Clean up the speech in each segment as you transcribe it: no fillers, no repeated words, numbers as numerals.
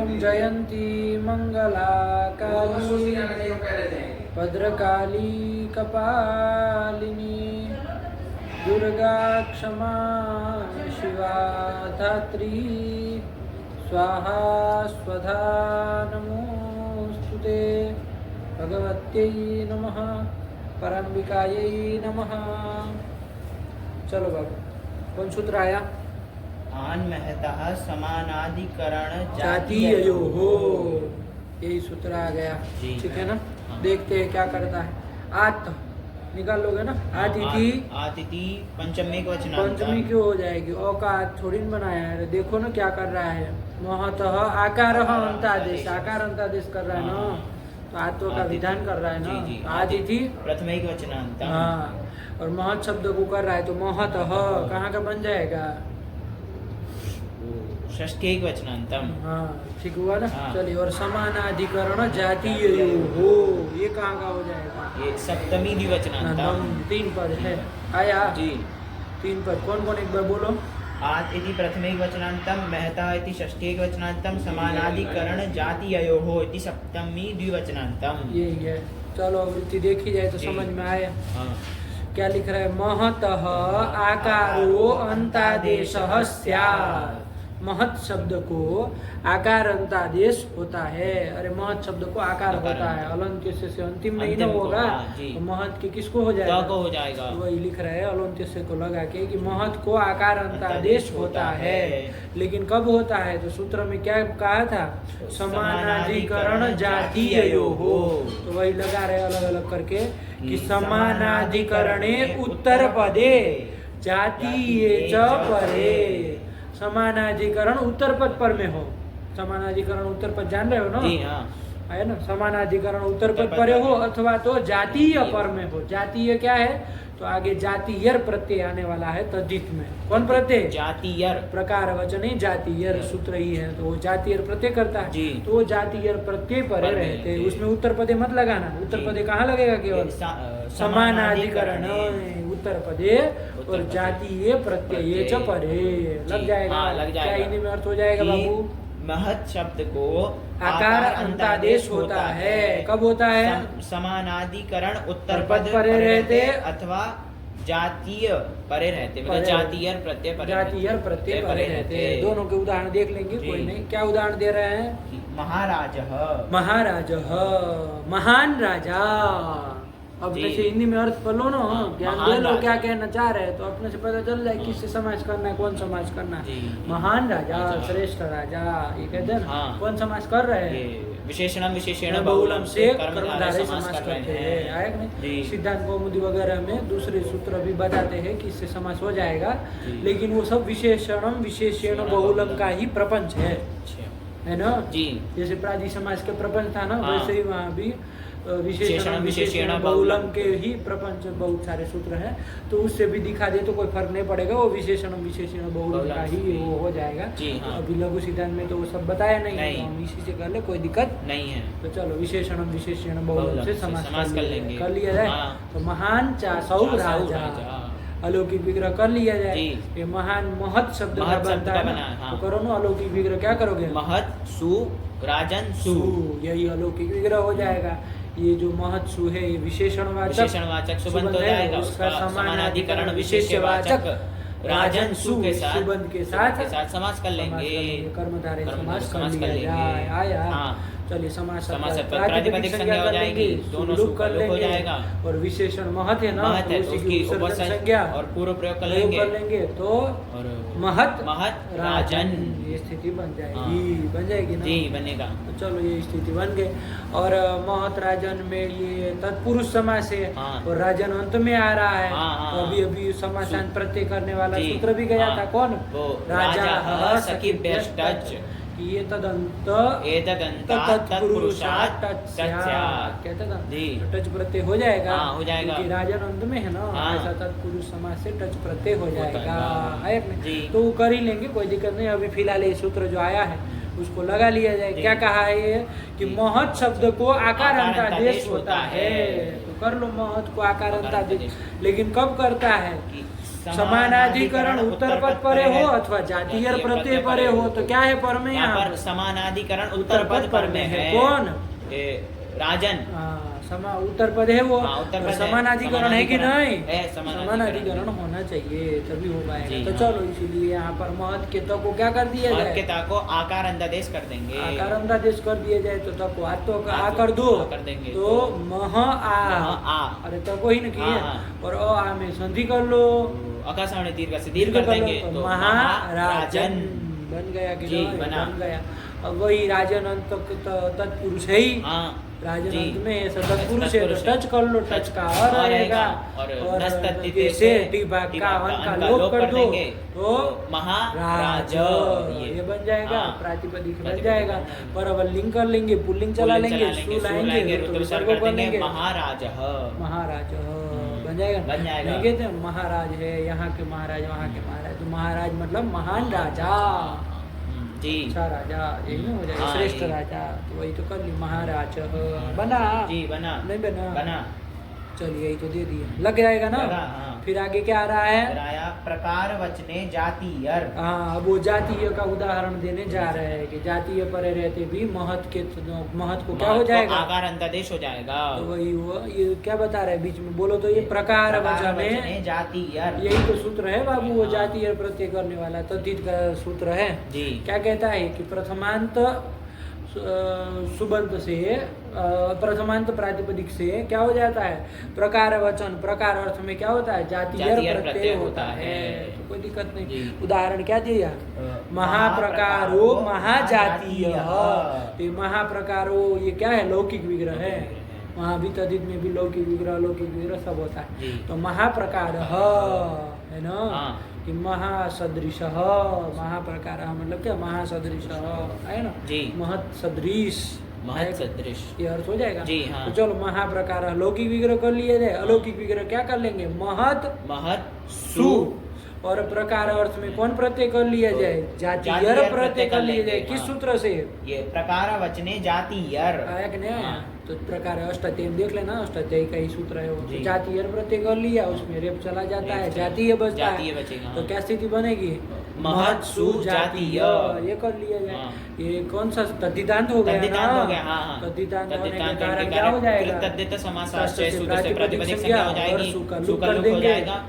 ओम जयंती मंगला काली भद्रकाली कपालिनी दुर्गा क्षमा शिवा धात्री स्वाहा स्वधा नमोस्तुते भगवत्यै नमः परम्बिकायै नमः। चलो बाबू कौन सूत्र आया? आन महता समानाधिकरण जातीयो हो, यही सूत्र आ गया। जी। ठीक है ना? हाँ। देखते हैं क्या करता है। आत निकाल लोगे ना? आतिथि आतिथि पंचमी को वचन पंचमी क्यों हो जाएगी? औ का थोड़ी न बनाया है। देखो ना क्या कर रहा है। महतः आकार अंतादेश, आकार अंतादेश कर रहा है ना, तो आत्व का विधान कर रहा है ना। जी, जी। आतिथि प्रथम को वचनांत। हाँ, और महत शब्द को कर रहा है तो महतः कहाँ का बन जाएगा? षष्ठी को वचनांतम। हाँ ठीक हुआ ना। हाँ। चलिए, और समानाधिकरण जातीय हो, ये कहाँ का हो जाएगा? ये सप्तमी द्विवचनांतम। तीन पद है आया जी। तीन पद कौन कौन एक बार बोलो। आत इति प्रथमे वचनांतम, महता इति षष्ठी वचनांतम, समानाधिकरण जातीयो इति सप्तमी द्विवचनांतम। यही है। चलो वृत्ति देखी जाए तो जी। समझ में आया। हाँ। क्या लिख रहा है? महतः आकारो अंतादेशः स्यात्। महत शब्द को आकार अंतादेश होता है। अरे महत शब्द को आकार होता है, अलंत्य से अंतिम नहीं ना होगा, तो महत के किसको हो जाएगा? को हो जाएगा। वही लिख रहा है अलंत्य से को लगा के कि महत को आकार अंतादेश होता है। लेकिन कब होता है? तो सूत्र में क्या कहा था? समानाधिकरण जातीयो हो। तो वही लगा रहे अलग अलग करके कि समानाधिकरणे उत्तर पदे जातीये च परे। समानाधिकरण उत्तर पद पर में हो। समानाधिकरण उत्तर पद जान रहे हो ना? जी हाँ। है ना? समानाधिकरण उत्तर पद पर हो अथवा तो जातीय पर में हो। जातीय क्या है? तो आगे जातीयर प्रत्यय आने वाला है तद्धित में। कौन प्रत्यय? जातीयर। प्रकार वचन ही जातीयर सूत्र ही है, तो वो जातीयर प्रत्यय करता है जी। तो वो जातीयर प्रत्यय परे रहते। जी। उसमें उत्तर पदे मत लगाना। उत्तर पदे कहाँ लगेगा? केवल समानाधिकरण उत्तर पदे और जातीय प्रत्यय च परे लग जाएगा। हाँ, लग जाएगा। क्या हिंदी में अर्थ हो जाएगा बाबू? महत शब्द को आकार अंतादेश होता है। कब होता है? समानाधिकरण उत्तर पद पद परे रहते अथवा जातीय परे रहते, मतलब परे जातीयर प्रत्यय परे जातीयर प्रत्यय परे रहते। दोनों के उदाहरण देख लेंगे। जी। कोई नहीं। क्या उदाहरण दे रहे हैं? महाराज। महाराज, महान राजा। अपने जी। से हिंदी में अर्थ पढ़ लो ना, ज्ञान महान दे लो राजा। क्या कहना चाह रहे हैं, तो अपने से पता चल जाए किससे समाज करना है, कौन समाज करना है। जी। महान राजा, राजा। श्रेष्ठ राजा, ये कहते हैं ना। हाँ। कौन समाज कर रहे हैं? ये विशेषण विशेषण बहुलम से कर्मधारय कर्मधारय समास समास कर करते रहे हैं। हैं। आया कि नहीं? जी। सिद्धांत कौमुदी वगैरह में दूसरे सूत्र भी बताते हैं कि इससे समास हो जाएगा, जी। लेकिन वो सब विशेषणम विशेषण बहुलम का ही प्रपंच है ना? जी। जैसे प्रादि समाज के प्रपंच था ना, हाँ। वैसे ही वहाँ भी विशेषण विशेषण बहुलम बहुलम के ही प्रपंच बहुत सारे सूत्र हैं, तो उससे भी दिखा दे तो कोई फर्क नहीं पड़ेगा। वो विशेषण विशेषण बहुलम का ही वो हो जाएगा। जी हाँ। अभी लघु सिद्धांत में तो वो सब बताया नहीं है, तो हम इसी से कर ले, कोई दिक्कत नहीं है। तो चलो विशेषण विशेषण बहुलम से समास कर लेंगे। कर लिया जाए। हाँ। तो महान चासौ राजा, अलौकिक विग्रह कर लिया जाए। जी। ये महान महत शब्द का महत शब्द बनता का है ना, बना है, हाँ। तो करो ना अलौकिक विग्रह। क्या करोगे? महत सु राजन सु। यही अलौकिक विग्रह हो जाएगा। ये जो महत सु है ये विशेषणवाचक विशेषणवाचक सुबंध हो जाएगा। उसका समानाधिकरण विशेषवाचक राजन सु के साथ सुबंध के साथ समास कर लेंगे। कर्मधारय समास कर समास कर लिया जाए। लेंगे। आया। हाँ। चलिए समास प्रातिपदिक संज्ञा हो जाएगी, दोनों सुलूक कर सुलूक हो लेंगे। जाएगा। और विशेषण महत है ना, महत है तो तो उसी उसकी की उपसर्जन उपसर्जन संज्ञा और पूर्व प्रयोग कर प्रयोग कर लेंगे। लेंगे तो और महत महत राजन, राजन। ये स्थिति बन जाएगी। हाँ। बन जाएगी ना? जी बनेगा। तो चलो ये स्थिति बन गई। और महत राजन में ये तत्पुरुष समास है। हाँ। और राजन अंत में आ रहा है। हाँ, हाँ, तो अभी अभी समासान प्रत्यय करने वाला जी। सूत्र भी गया हाँ। था। कौन? वो राजा सखिभ्यश्टच। ये तदंत एतदन्तात् तत्पुरुषात् टच स्यात्। कहते ना, जी। तो टच प्रत्यय हो जाएगा। हाँ, हो जाएगा। क्योंकि राजन अंत में है ना, हाँ। ऐसा तत्पुरुष समास से टच प्रत्यय हो जाएगा। जाएगा। है कि नहीं? जी। तो वो कर ही लेंगे, कोई दिक्कत नहीं। अभी फिलहाल ये सूत्र जो आया है उसको लगा लिया जाए। जी। क्या कहा है ये? कि जी। महत शब्द को आकार आकार अंतादेश अंतादेश होता होता है। है। तो कर लो महत को आकार आकार अंतादेश। अंतादेश। लेकिन कब करता है? कि समानाधिकरण उत्तर पद परे हो अथवा जातीय प्रत्यय परे हो, तो क्या है पर में यहाँ यहाँ पर समानाधिकरण उत्तर पद पर में है। कौन? राजन। उत्तर पद है वो। हाँ, उत्तर पद है। समानाधिकरण है कि नहीं? है, समानाधिकरण होना चाहिए तभी हो पाएगा। जी, तो हाँ। चलो इसीलिए यहाँ पर महत के त को क्या कर दिया जाए? के ता को आकार अंधादेश कर देंगे। आकार अंधादेश कर दिया जाए तो त को आ तो का आ कर दो आ कर देंगे। तो मह आ। अरे त को ही न किए हाँ। और अ आ में संधि कर लो, अकासावणी दीर्घ से दीर्घ कर देंगे तो तो महाराजन बन गया कि जी, नहीं? बना। बन गया। अब वही राजन अंत तत्पुरुष है ही। हाँ राजन जी। अंत में ऐसा तत्पुरुष है तो तत्पुरुष है। टच कर लो, टच का और रहेगा और नस्तत्ति जैसे टी भाग का अंक का लोप कर दो देंगे तो महाराज ये बन जाएगा, हाँ। प्रातिपदिक बन प्रातिपदिक जाएगा। बन जाएगा। पर अब लिंक कर लेंगे, पुल्लिंग चला लेंगे, सु सु लाएंगे तो विसर्ग कर कर देंगे लेंगे महाराज। महाराज बन जाएगा। बन जाएगा। नहीं कहते महाराज है, यहाँ के महाराज वहाँ के महाराज, तो महाराज मतलब महान राजा, जी अच्छा राजा, यही ना हो जाएगा हाँ, श्रेष्ठ यही। राजा। तो वही तो कर ली महाराज बना। जी बना। नहीं बना? बना। चलिए यही तो दे दिया, लग जाएगा ना। लगा, हाँ। फिर आगे क्या आ रहा है? राया प्रकार वचने जातीयर। हाँ, अब वो जातीय का उदाहरण देने जा रहे हैं कि जातीय परे रहते भी महत को क्या हो जाएगा? आकार अंतदेश हो जाएगा। तो वही हुआ। ये क्या बता रहे हैं बीच में? बोलो तो ये प्रकार वचने जातीयर, यही तो सूत्र है बाबू, वो जातीय प्रत्यय करने वाला तद्धित का सूत्र है। जी क्या कहता है कि प्रथमांत सुबंत से प्रथमांत प्रातिपदिक से क्या हो जाता है? प्रकार वचन। प्रकार अर्थ में क्या होता है? जातीय प्रत्यय होता है। तो कोई दिक्कत नहीं। उदाहरण क्या दिया? महाप्रकारो महाजातीय। तो महाप्रकारो ये क्या है? लौकिक विग्रह है। वहाँ भी तद्धित में भी लौकिक विग्रह अलौकिक विग्रह सब होता है। तो महाप्रकार है ना कि महासदृश, महाप्रकार मतलब क्या? महासदृश है ना जी। महत सदृश, महत सदृश ये अर्थ हो जाएगा। जी हाँ। तो चलो महाप्रकार लौकिक विग्रह कर लिया जाए, अलौकिक विग्रह क्या कर लेंगे? महत महत सु। और प्रकार अर्थ में कौन प्रत्यय कर लिया जाए? जातीय प्रत्यय कर लिया जाए। किस सूत्र से? ये प्रकार वचने जातीयर आया कि नहीं आया? तो प्रकार अष्टाध्यायी देख लेना, अष्टाध्यायी का ही सूत्र है वो। जी। जातीय प्रत्यय कर लिया, उसमें रेप चला जाता है, जातीय बचता जातीय है। बचेगा। तो क्या स्थिति बनेगी? महत सु जातीय। ये कर लिया जाए। हाँ। ये कौन सा तद्धितांत हो गया ना? तद्धितांत हो गया, हाँ, हाँ। तद्धितांत होने के तद्धितांत कारण होने के क्या हो कारण जाएगा? तद्धित समासाश्चय तस्य सूत्र से प्रातिपदिक संज्ञा हो जाएगी, सु का सु लुक का कर लुक हो देंगे। जाएगा,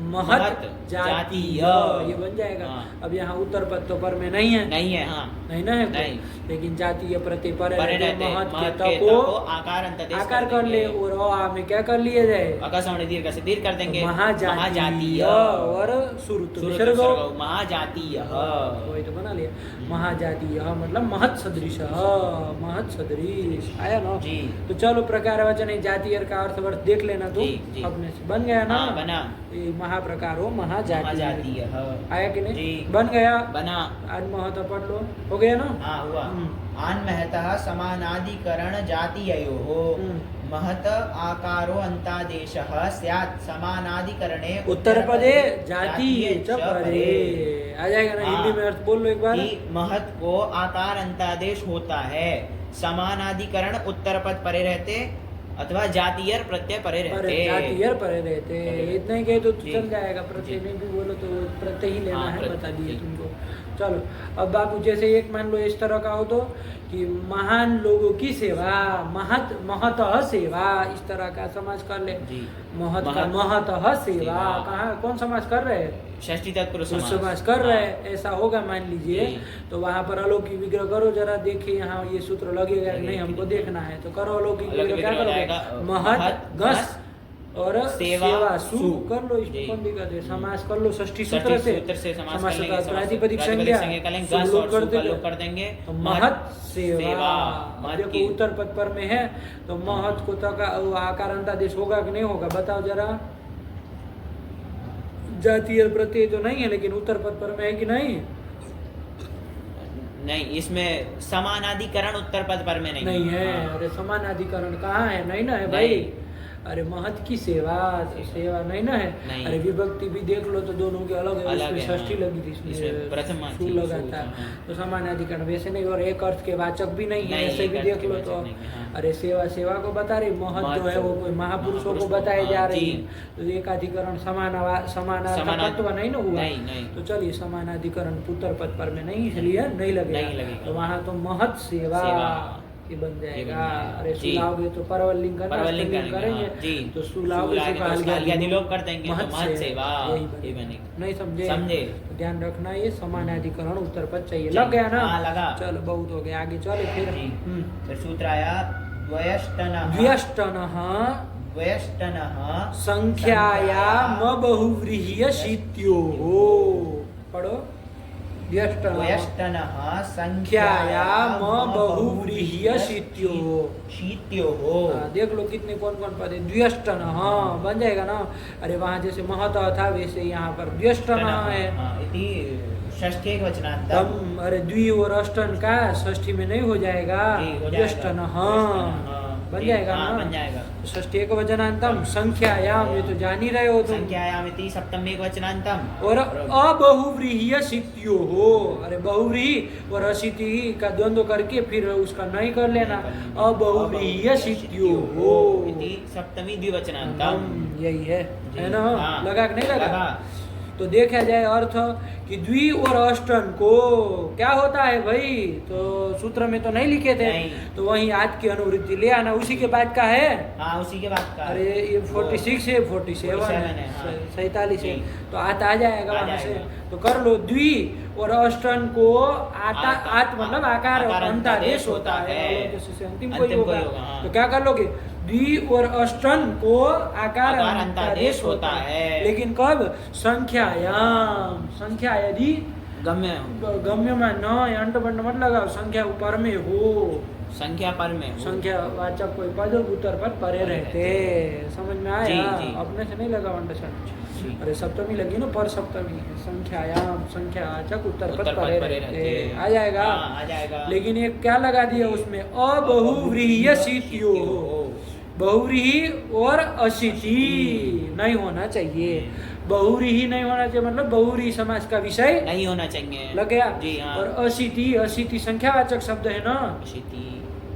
महत जातीय ये बन जाएगा। हाँ। अब यहाँ उत्तर पद तो पर में नहीं है, नहीं है, हाँ नहीं ना है नहीं। लेकिन जातीय प्रत्यय पर परे रहते महत महत के के त को को आकार अंतदेश आकार कर ले और आ में क्या कर लिया जाए? अकासावणी दीर्घ से दीर्घ कर देंगे महाजातीय और सुरुत विसर्ग महाजातीय। वही तो बना लिया। महाजातीय मतलब महत सदृश, महत सदृश आया ना। जी। तो चलो प्रकार वचन जातीय का अर्थ वर्थ देख लेना तू जी, जी। अपने से बन गया ना। हाँ, बना। ये महाप्रकार हो महाजातीय महाजातीय आया कि नहीं? जी। बन गया। बना। आज महत पढ़ लो, हो गया ना? हाँ हुआ। हम्म। आन महतः समानाधिकरण जातीययोः महत आकारो अंतादेशः स्यात् समानाधिकरणे उत्तरपदे जातीय च परे आ जाएगा ना? हाँ। हिंदी में अर्थ बोल लो एक बार। कि महत को आकार अंतादेश होता है, समानाधिकरण उत्तर पद परे रहते अथवा जातीय प्रत्यय परे रहते। जातीय परे रहते, इतना ही कहे तो जी। चल जाएगा। प्रत्यय नहीं भी बोलो तो प्रत्यय ही लेना हाँ, है, प्रत्यय, बता दिए जी। तुमको। चलो अब बाबू जैसे एक मान लो इस तरह का हो तो कि महान लोगों की सेवा, महतः सेवा, इस तरह का समाज कर ले। जी। महत का महतः सेवा सेवा। कहाँ कौन समाज कर रहे हैं? षष्ठी तत्पुरुष पुरुष समास। समाज कर रहे हैं, ऐसा होगा मान लीजिए। जी। तो वहाँ पर अलौकिक विग्रह करो जरा, देखिए यहाँ ये सूत्र लगेगा कि नहीं, हमको देखना है। तो करो अलौकिक विग्रह, क्या करोगे? महत गस और सेवा सु कर लो। इसमें कौन दिक्कत है? समास कर लो षष्ठी सूत्र से समास समास कर लेंगे, का प्रातिपदिक संज्ञा कर लेंगे, सब गस लोग और कर सु का देंगे। लोप कर देंगे। तो महत सेवा महत देखो की। उत्तर पद पर में है तो महत को तक आकार अंतादेश होगा कि नहीं होगा? बताओ जरा। जातीय प्रत्यय तो नहीं है लेकिन उत्तर पद पर में है कि नहीं? नहीं, इसमें समानाधिकरण उत्तर पद पर में नहीं। नहीं है। हाँ। अरे समानाधिकरण कहाँ है? नहीं ना है भाई। अरे महत की सेवा, तो सेवा नहीं ना है। नहीं। अरे विभक्ति भी देख लो तो दोनों के अलग है, अलग उसमें है, षष्ठी हाँ। लगी थी, इसमें इसमें प्रथम सु थी, लगा सु था, था, हाँ। तो समानाधिकरण वैसे नहीं, और एक अर्थ के वाचक भी नहीं है, नहीं, ऐसे एक भी अर्थ देख के लो वाचक तो। नहीं है, हाँ। अरे सेवा सेवा को बता रही, महत जो है वो कोई महापुरुषों को बताए जा हाँ, रही जी। है, तो एकाधिकरण समानार्थकत्व नहीं ना हुआ। नहीं। तो चलिए समानाधिकरण पुत्र पद पर में नहीं, इसलिए नहीं लगेगा, नहीं लगेगा। तो वहाँ तो महत सेवा सेवा। ये बन जाएगा। जाएगा। अरे जी। सुलाओगे तो परवल लिंग करना, परवल लिंग स्त्रीलिंग करेंगे, करेंगे, हाँ, जी। तो सुलाओगे सुलाओगे तो तो काल काल आदि लोग कर देंगे, तो महत सेवा, यही ये बनेगा। बनेगा। नहीं समझे? समझे। तो ध्यान रखना, ये समानाधिकरण उत्तर पद चाहिए। जी। लग गया ना? हाँ, लगा। चलो बहुत हो गया, आगे चले फिर। जी। फिर सूत्र आया द्वयष्टनः व्यष्टनः द्वयष्टनः संख्यायाम बहुव्रीह्य शीत्योः। पढ़ो। व्यष्टनः द्वयष्टनः संख्यायाम बहुव्रीह्य शीत्योः। शीत्योः। हाँ, देख लो कितने कौन कौन पद है। द्व्यष्टन, हाँ बन जाएगा ना। अरे वहाँ जैसे महत था वैसे यहाँ पर द्व्यष्टन है। हाँ, इति षष्ठी एक वचनांतम। तम, अरे द्वि और अष्टन का षष्ठी में नहीं हो जाएगा। जी, हो जाएगा। द्व्यष्टन, हाँ बन जी, जाएगा हाँ, ना। बन जाएगा। षष्ठी एक वचनांतम संख्यायाम, ये तो जान ही रहे हो तुम। संख्यायाम इति सप्तमी एक वचनांतम। और अबहुव्रीह्य शीत्यो हो। अरे बहुव्रीहि और अशीति का द्वंद्व करके फिर उसका नहीं कर लेना। अबहुव्रीह्य शीत्यो हो। इति सप्तमी द्विवचनांतम। यही है जी, ना? हाँ। लगा कि नहीं लगा? लगा। तो देखा जाए अर्थ कि द्वि और अष्टन को क्या होता है भाई, तो सूत्र में तो नहीं लिखे थे, नहीं। तो वहीं आज की अनुवृत्ति ले आना, उसी के बाद का है। हाँ, उसी के बाद का। अरे ये 46 है, 47 है, हाँ। 47 है, जी। तो आ जाएगा आ वहां से। जाएगा। तो कर लो, द्वि और अष्टन को आत मतलब आकार और अंतादेश होता है, से अंतिम कोई अंतिम कोई होगा। होगा, हाँ। तो क्या कर लोगे, द्वि और अष्टन को आकार अंतादेश होता है, लेकिन कब? संख्यायाम, संख्या यदि गम्य गम्य में न अंट बंट मत लगाओ, संख्या ऊपर में हो, संख्या पर में हो। संख्या वाचक कोई पद उत्तर पर परे रहते। समझ में आया? जी, जी। अपने से नहीं लगा अंडरस्टैंड। जी। अरे सप्तमी लगी ना, पर सप्तमी है। संख्यायाम संख्या वाचक उत्तर उत्तर पर पद परे परे रहते। रहते। आ जाएगा? हाँ, आ जाएगा। लेकिन एक क्या लगा दिया उसमें, अबहुव्रीह्य शीत्यो हो। बहुव्रीहि और अशीति नहीं होना चाहिए। बहुव्रीहि नहीं होना चाहिए मतलब बहुव्रीहि समास का विषय नहीं होना चाहिए। लग गया। जी, हाँ। और अशीति, अशीति संख्यावाचक शब्द है ना। अशीति,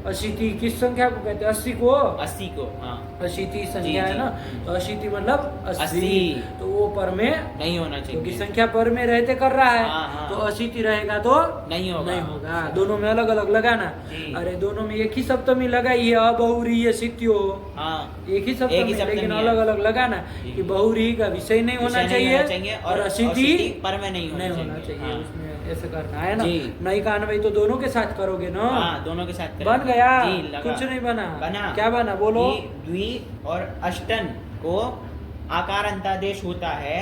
अशीति किस संख्या को कहते हैं? 80 को। 80 को, हाँ। अशीति संख्या जी, है जी। ना, तो अशीति मतलब 80, 80, तो वो पर में, नहीं होना क्योंकि चाहिए। संख्या पर में रहते कर रहा है, हाँ, हाँ। तो अशीति रहेगा तो नहीं होगा। नहीं होगा। दोनों में अलग अलग लगाना। जी। अरे दोनों में एक ही सप्तमी लगाई है, अबहुव्रीह्य शीत्यो, हाँ, एक ही सप्तमी, लेकिन है। अलग अलग लगाना जी। कि बहुव्रीहि का विषय नहीं होना विषय नहीं चाहिए और अशीति अशीति पर में नहीं नहीं होना होना चाहिए। हाँ। उसमें ऐसे करना है ना। जी। नई का अन्वय तो दोनों के साथ करोगे ना। हाँ, दोनों के साथ बन गया? जी, लगा। कुछ नहीं बना। बना। क्या बना बोलो? कि द्वि और अष्टन को आकार अंतादेश होता है,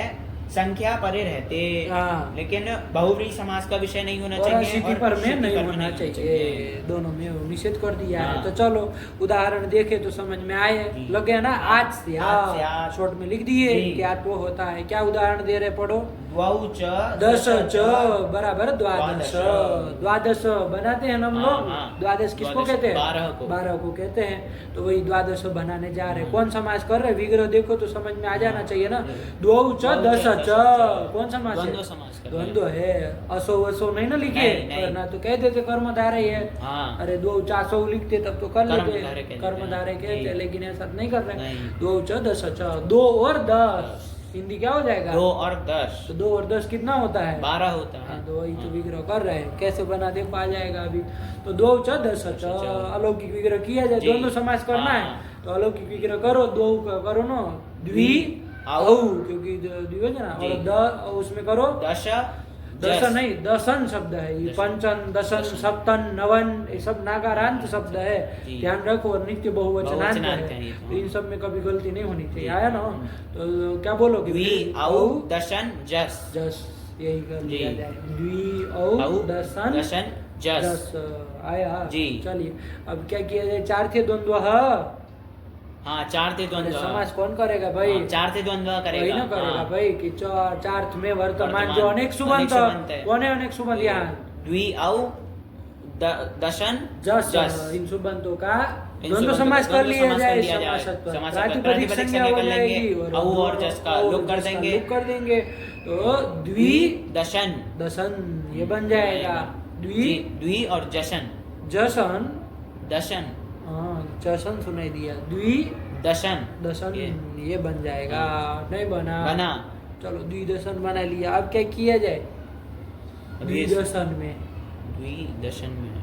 संख्या परे रहते, हाँ। लेकिन बहुव्रीहि समास का विषय नहीं होना और चाहिए अशीति पर में अशीति नहीं पर में होना चाहिए। दोनों में निषेध कर दिया है। हाँ। तो चलो उदाहरण देखे तो समझ में आए। जी। लग गया ना? आज से आज से आज। शॉर्ट में लिख दिए जी। कि आज वो होता है। क्या उदाहरण दे रहे, पढ़ो। द्वौ च दश च बराबर द्वादश। द्वादश बनाते हैं ना हम हाँ, लोग। हाँ। द्वादश किसको द्वादश, कहते हैं? 12 को। 12 को कहते हैं। तो वही द्वादश बनाने जा रहे हैं। कौन समास कर रहे हैं? विग्रह देखो तो समझ में आ जाना चाहिए ना। द्वौ च दश च, कौन समास है? द्वंद्व समास कर रहे हैं। द्वंद्व है। असो वसो नहीं ना लिखे, नहीं। वरना तो कह देते कर्मधारय है। हाँ। अरे दो चासो लिखते तब तो कर लेते, कर्मधारय कहते हैं। कर्मधारय कहते, जी। लेकिन ऐसा नहीं कर रहे। नहीं। दो च दश च, 2 और 10 हिंदी क्या हो जाएगा? 2 और 10, तो 2 और 10 कितना होता है? 12 होता है। हाँ, तो वही तो विग्रह कर रहे हैं। कैसे बना देखो, आ जाएगा अभी। तो 2 च 10 च, अलौकिक विग्रह किया जाए। जी। द्वंद्व समास करना हाँ। है तो अलौकिक विग्रह करो। 2 का करो ना, द्वि औ, क्योंकि द्विवचन है। और जी। द उसमें करो दश, दशन जस। नहीं, दशन शब्द है ये। दशन। पंचन, दशन, सप्तन, नवन, ये सब नाकारांत शब्द है। जी। ध्यान रखो। और नित्य बहुवचनांत बहुवचनांत है, है ये तो तो। इन सब में कभी गलती नहीं होनी चाहिए। जी। आया ना? तो क्या बोलोगे? द्वि औ दशन जस। जस, यही कर लिया जी। जाए। द्वि औ दशन दशन जस। जस आया। जी। चलिए अब क्या किया जाए? 4 थे द्वंद्व। हाँ, 4 थे द्वंद्व। समास कौन करेगा भाई? हाँ, 4 थे द्वंद्व वही करेगा। ना करेगा हाँ। भाई कि चार्थ में वर्तमान वर्तमान, जो अनेक सुबंत अनेक सुबंत है। कौन है? अनेक सुबंत यहाँ द्वि औ दशन जस जस इन सुबंतों का इन द्वंद्व सुबंतों समास का कर द्वंद्व लिया समास जाए कर लिया जाए। समासद पर। समासद पर प्रातिपदिक प्रातिपदिक संज्ञा संज्ञा हो कर लेंगे, जाएगी अऊ और जस का और लोप कर जस का देंगे। लोप कर देंगे तो द्वि दशन दसन ये बन जाएगा। जी, द्वि द्वि और जशन जसन दशन हाँ जसन सुनाई दिया। द्वि दशन दसन ये बन जाएगा। नहीं बना बना चलो द्विदशन बना लिया। अब क्या किया जाए द्विदशन में द्विदशन में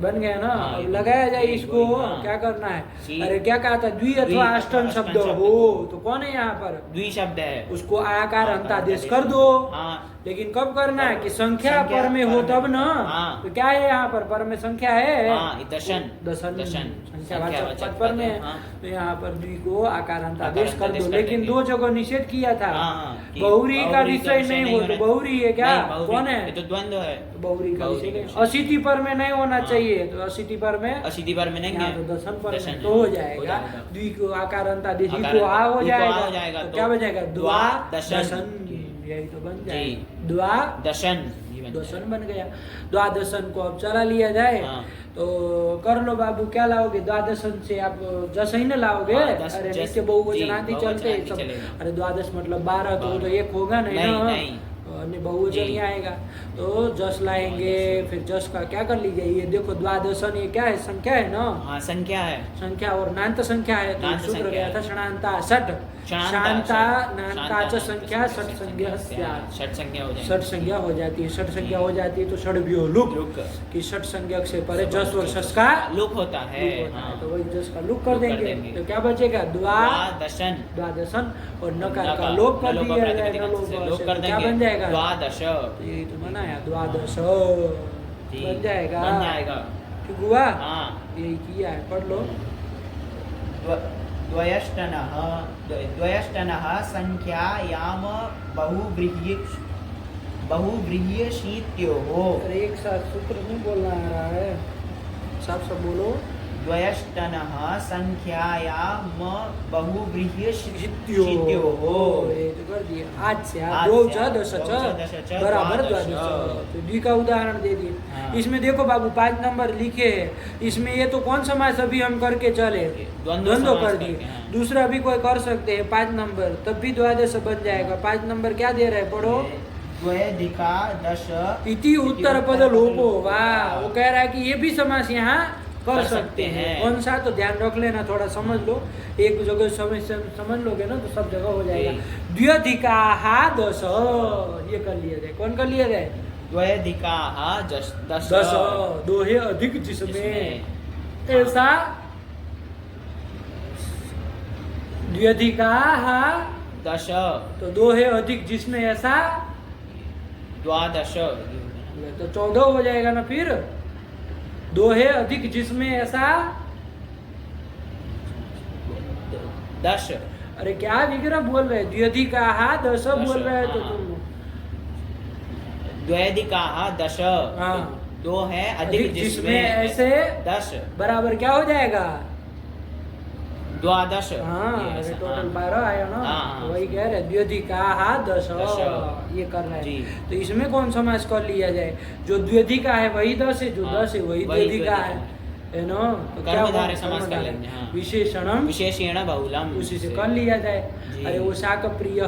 बन गया ना। हाँ, अब लगाया जाए वही, इसको हाँ। क्या करना है। सी- अरे क्या कहा था द्वि अथवा द्वि अष्टम अथवा शब्द अष्टम हो शब्द। तो कौन है यहाँ पर द्वि शब्द है उसको आकार अंतादेश आदेश कर दो। हाँ लेकिन कब करना है कि संख्या संख्या पर में हो पर तब में। ना। हाँ। तो क्या है यहाँ पर में संख्या है हाँ, दशन दशन दशन संख्यावाचक पद पर में हाँ। तो यहाँ पर द्वि को आकार अंतादेश कर आदेश दो। कर लेकिन देंगे। दो जगह निषेध किया था हाँ, कि बहुरी का बहुरी विषय नहीं हो तो होना- बहुरी है क्या नहीं, बहुरी- कौन है ये तो द्वंद्व है तो बहुरी का बहुरी विषय का नहीं। विषय। असिति पर में नहीं होना हाँ। चाहिए तो असिति पर में असिधि पर में नहीं यहाँ है तो दशन पर दशन में है। तो हो जाएगा। द्वि को आकार अंतादेश आकार को आ हो को आ जाएगा हो जाएगा, तो तो क्या बचेगा द्वा दशन। दशन यही तो बन जी। जाएगा द्वा दशन ये बन दशन बन गया। द्वादशन को अब चला लिया जाए हाँ। तो कर लो बाबू क्या लाओगे द्वादशन से आप जस ही न लाओगे। हाँ, दस अरे जस- नित्य बहुवचनांति जी, चलते बहुवचनांति सब। चलेगा। अरे द्वादश मतलब 12 तो वो तो एक होगा नहीं नहीं, ना नहीं। अन्य बहुवचन जी। ही आएगा तो जस लाएंगे। फिर जस का क्या कर लीजिए ये देखो द्वादशन ये क्या है संख्या है ना हाँ संख्या है संख्या और नांत संख्या है तो नांत सूत्र संख्या गया है। था षणांता षट शांता नांता च संख्या षट संज्ञा स्यात्। षट संख्या हो जाएगी षट संज्ञा हो जाती है। षट संज्ञा हो जाती है तो षड्भ्यो लुक लुक कि षट संज्ञक से परे जस और शस का लुक होता है लुक होता है हाँ। तो वही जस का लुक कर लुक कर देंगे देंगे। तो क्या बचेगा द्वादशन द्वादशन और नकार का नकार, लोप कर लोप दिया प्रातिपदिक जाएगा। अंश से लोप कर तो क्या देंगे बन जाएगा द्वादश तो यही तो बनाया द्वादश जी, बन जाएगा बन जाएगा ठीक हुआ हाँ यही किया है पढ़ लो। द्वयष्टनः द्वयष्टनः संख्यायाम बहुव्रीह्यशीत्योः अरे एक साथ सूत्र नहीं बोलना आ रहा है साफ साफ बोलो। द्वयष्टनः संख्यायाम बहुव्रीह्यशीत्योः ये तो कर दिया आज से आज दो से च दश दो च दश च बराबर द्वादश। द्वादश तो द्वि का उदाहरण दे दिए। हाँ। इसमें देखो बाबू 5 नंबर लिखे हैं इसमें ये तो कौन समास अभी हम करके चले द्वंद्व द्वंद्व समास कर करके, दिए। हाँ। दूसरा भी कोई कर सकते हैं 5 नंबर तब भी द्वादश बन जाएगा। 5 नंबर क्या दे रहे हैं पढ़ो द्वयधिका दश इति उत्तर पद लोपो वाह वो कह रहा है कि ये भी समास यहाँ कर सकते हैं। कौन सा तो ध्यान रख लेना थोड़ा समझ लो एक जगह समझ लोगे ना तो सब जगह हो जाएगा। द्व्यधिकाः दश ये कर लिया जाए। कौन कर लिया जाए द्वयधिकाः दश दश दो है अधिक जिसमें ऐसा द्व्यधिकाः दश तो दो है अधिक जिसमें ऐसा द्वादश तो 14 हो जाएगा ना। फिर दो है अधिक जिसमें ऐसा 10 अरे क्या विग्रह बोल रहे द्व्यधिकाः दश बोल रहे हो तो हाँ। तुम द्वयधिकाः दश हाँ। दो है अधिक जिसमें ऐसे 10 बराबर क्या हो जाएगा द्वादश हाँ ये अरे ऐसा, टोटल हाँ। 12 आया ना हाँ। तो वही कह रहे द्व्यधिकाः दश दश। ये कर रहे जी। हैं। तो इसमें कौन समास कर लिया जाए जो द्व्यधिका है वही 10 है जो हाँ, 10 है वही वही द्व्यधिका द्व्यधिका है ना। तो क्या कर्मधारय हुआ? समास कर कर्मधारय। लेंगे, हाँ। विशेषणम विशेषेण बहुलम उसी से कर लिया जाए। जी। अरे वो शाकप्रिय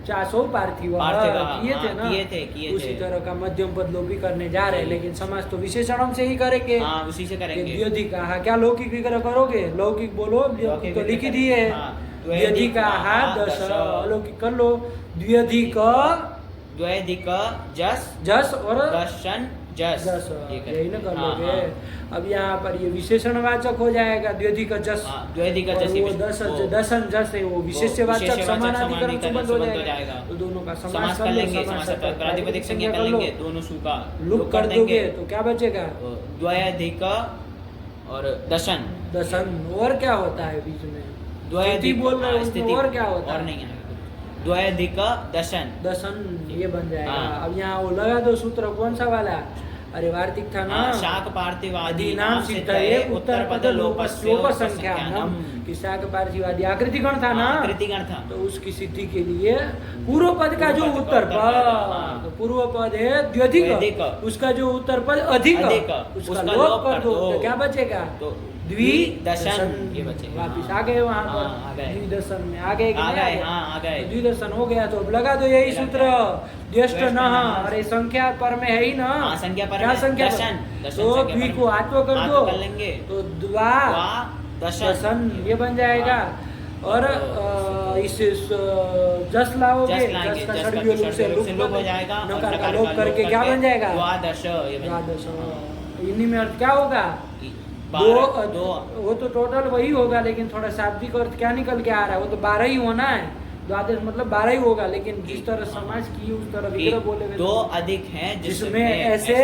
चासो पार्थिव पार्थिवः, किए थे हाँ, ना किए उसी थे। तरह का मध्यम पद लोपी करने जा रहे हैं जी। लेकिन समाज तो विशेषणम से ही करेंगे। हाँ उसी से करेंगे द्व्यधिकाः क्या लौकिक विग्रह करोगे लौकिक बोलो लौकिक तो लिख ही विग्रह दिए है। हाँ। द्व्यधिकाः दश दश। अलौकिक कर लो द्व्यधिक द्वयधिक जस जस और दशन जस जस ये करेंगे। यही ना कर हाँ, लोगे। हाँ। अब यहाँ पर ये विशेषणवाचक हो जाएगा द्व्यधिक जस हाँ, द्व्यधिक और जस वो विशेष- दस वो- दसन जस है वो विशेषवाचक विशेषवाचक समानाधिकरण समानाधिकरण संबंध हो संबंध हो जाएगा। जाएगा। तो दोनों का समास समास कर लो, लेंगे समास समास कर प्रातिपदिक संज्ञा कर लो। लेंगे दोनों सु का लुक कर दोगे तो क्या बचेगा द्वयधिक और दशन दसन और क्या होता है बीच में द्वयधिक स्थिति बोल रहे हो हाँ, उसमें स्थिति और क्या होता और है नहीं आएगा द्वयधिक दशन दसन ये बन जाएगा। हाँ। अब यहाँ वो लगा दो सूत्र कौन सा वाला अरे वार्तिक था ना, हाँ, शाक पार्थिवादी आदि नाम सिद्धये उत्तर पद लोपस्योपसंख्यानम, कि शाक पार्थिवादी आकृति गण था ना, आकृति गण था, तो उसकी सिद्धि के लिए पूर्व पद का जो उत्तर पद, तो पूर्व पद है द्व्यधिक, उसका जो उत्तर पद अधिक, उसका लोप कर दो तो क्या बचेगा, तो द्विदशन, ये बचेगा। वापिस आ गए वहां हाँ, आ पर गए। द्विदशन में आ गए कि आ नहीं गए, गए? हाँ, आ गए। तो द्विदशन हो गया, तो अब लगा दो यही लगा सूत्र, द्यष्ट द्यष्ट न, नः। अरे संख्या पर में है ही ना, हाँ, संख्या पर क्या में, संख्या पर? दशन, दशन तो संख्या द्वि पर को में। आत्व कर आत्व दो, कर लेंगे। तो द्वा दशन ये बन जाएगा। और इस जस लाओगे, जस लाएंगे, जस का जस का षड्वियों षड्वियों से से लोप हो जाएगा, और नकार का नकार लोप का करके क्या बन जाएगा, द्वादश, ये बन द्वादश। जाएगा। इन्हीं में अर्थ क्या होगा, दो, वो तो टोटल वही होगा, लेकिन थोड़ा शाब्दिक अर्थ क्या निकल के आ रहा है, वो तो 12 ही होना है, द्वादश मतलब 12 ही होगा, लेकिन जिस तरह समाज की उस तरह विग्रह बोले हुए दो अधिक हैं जिसमें ऐसे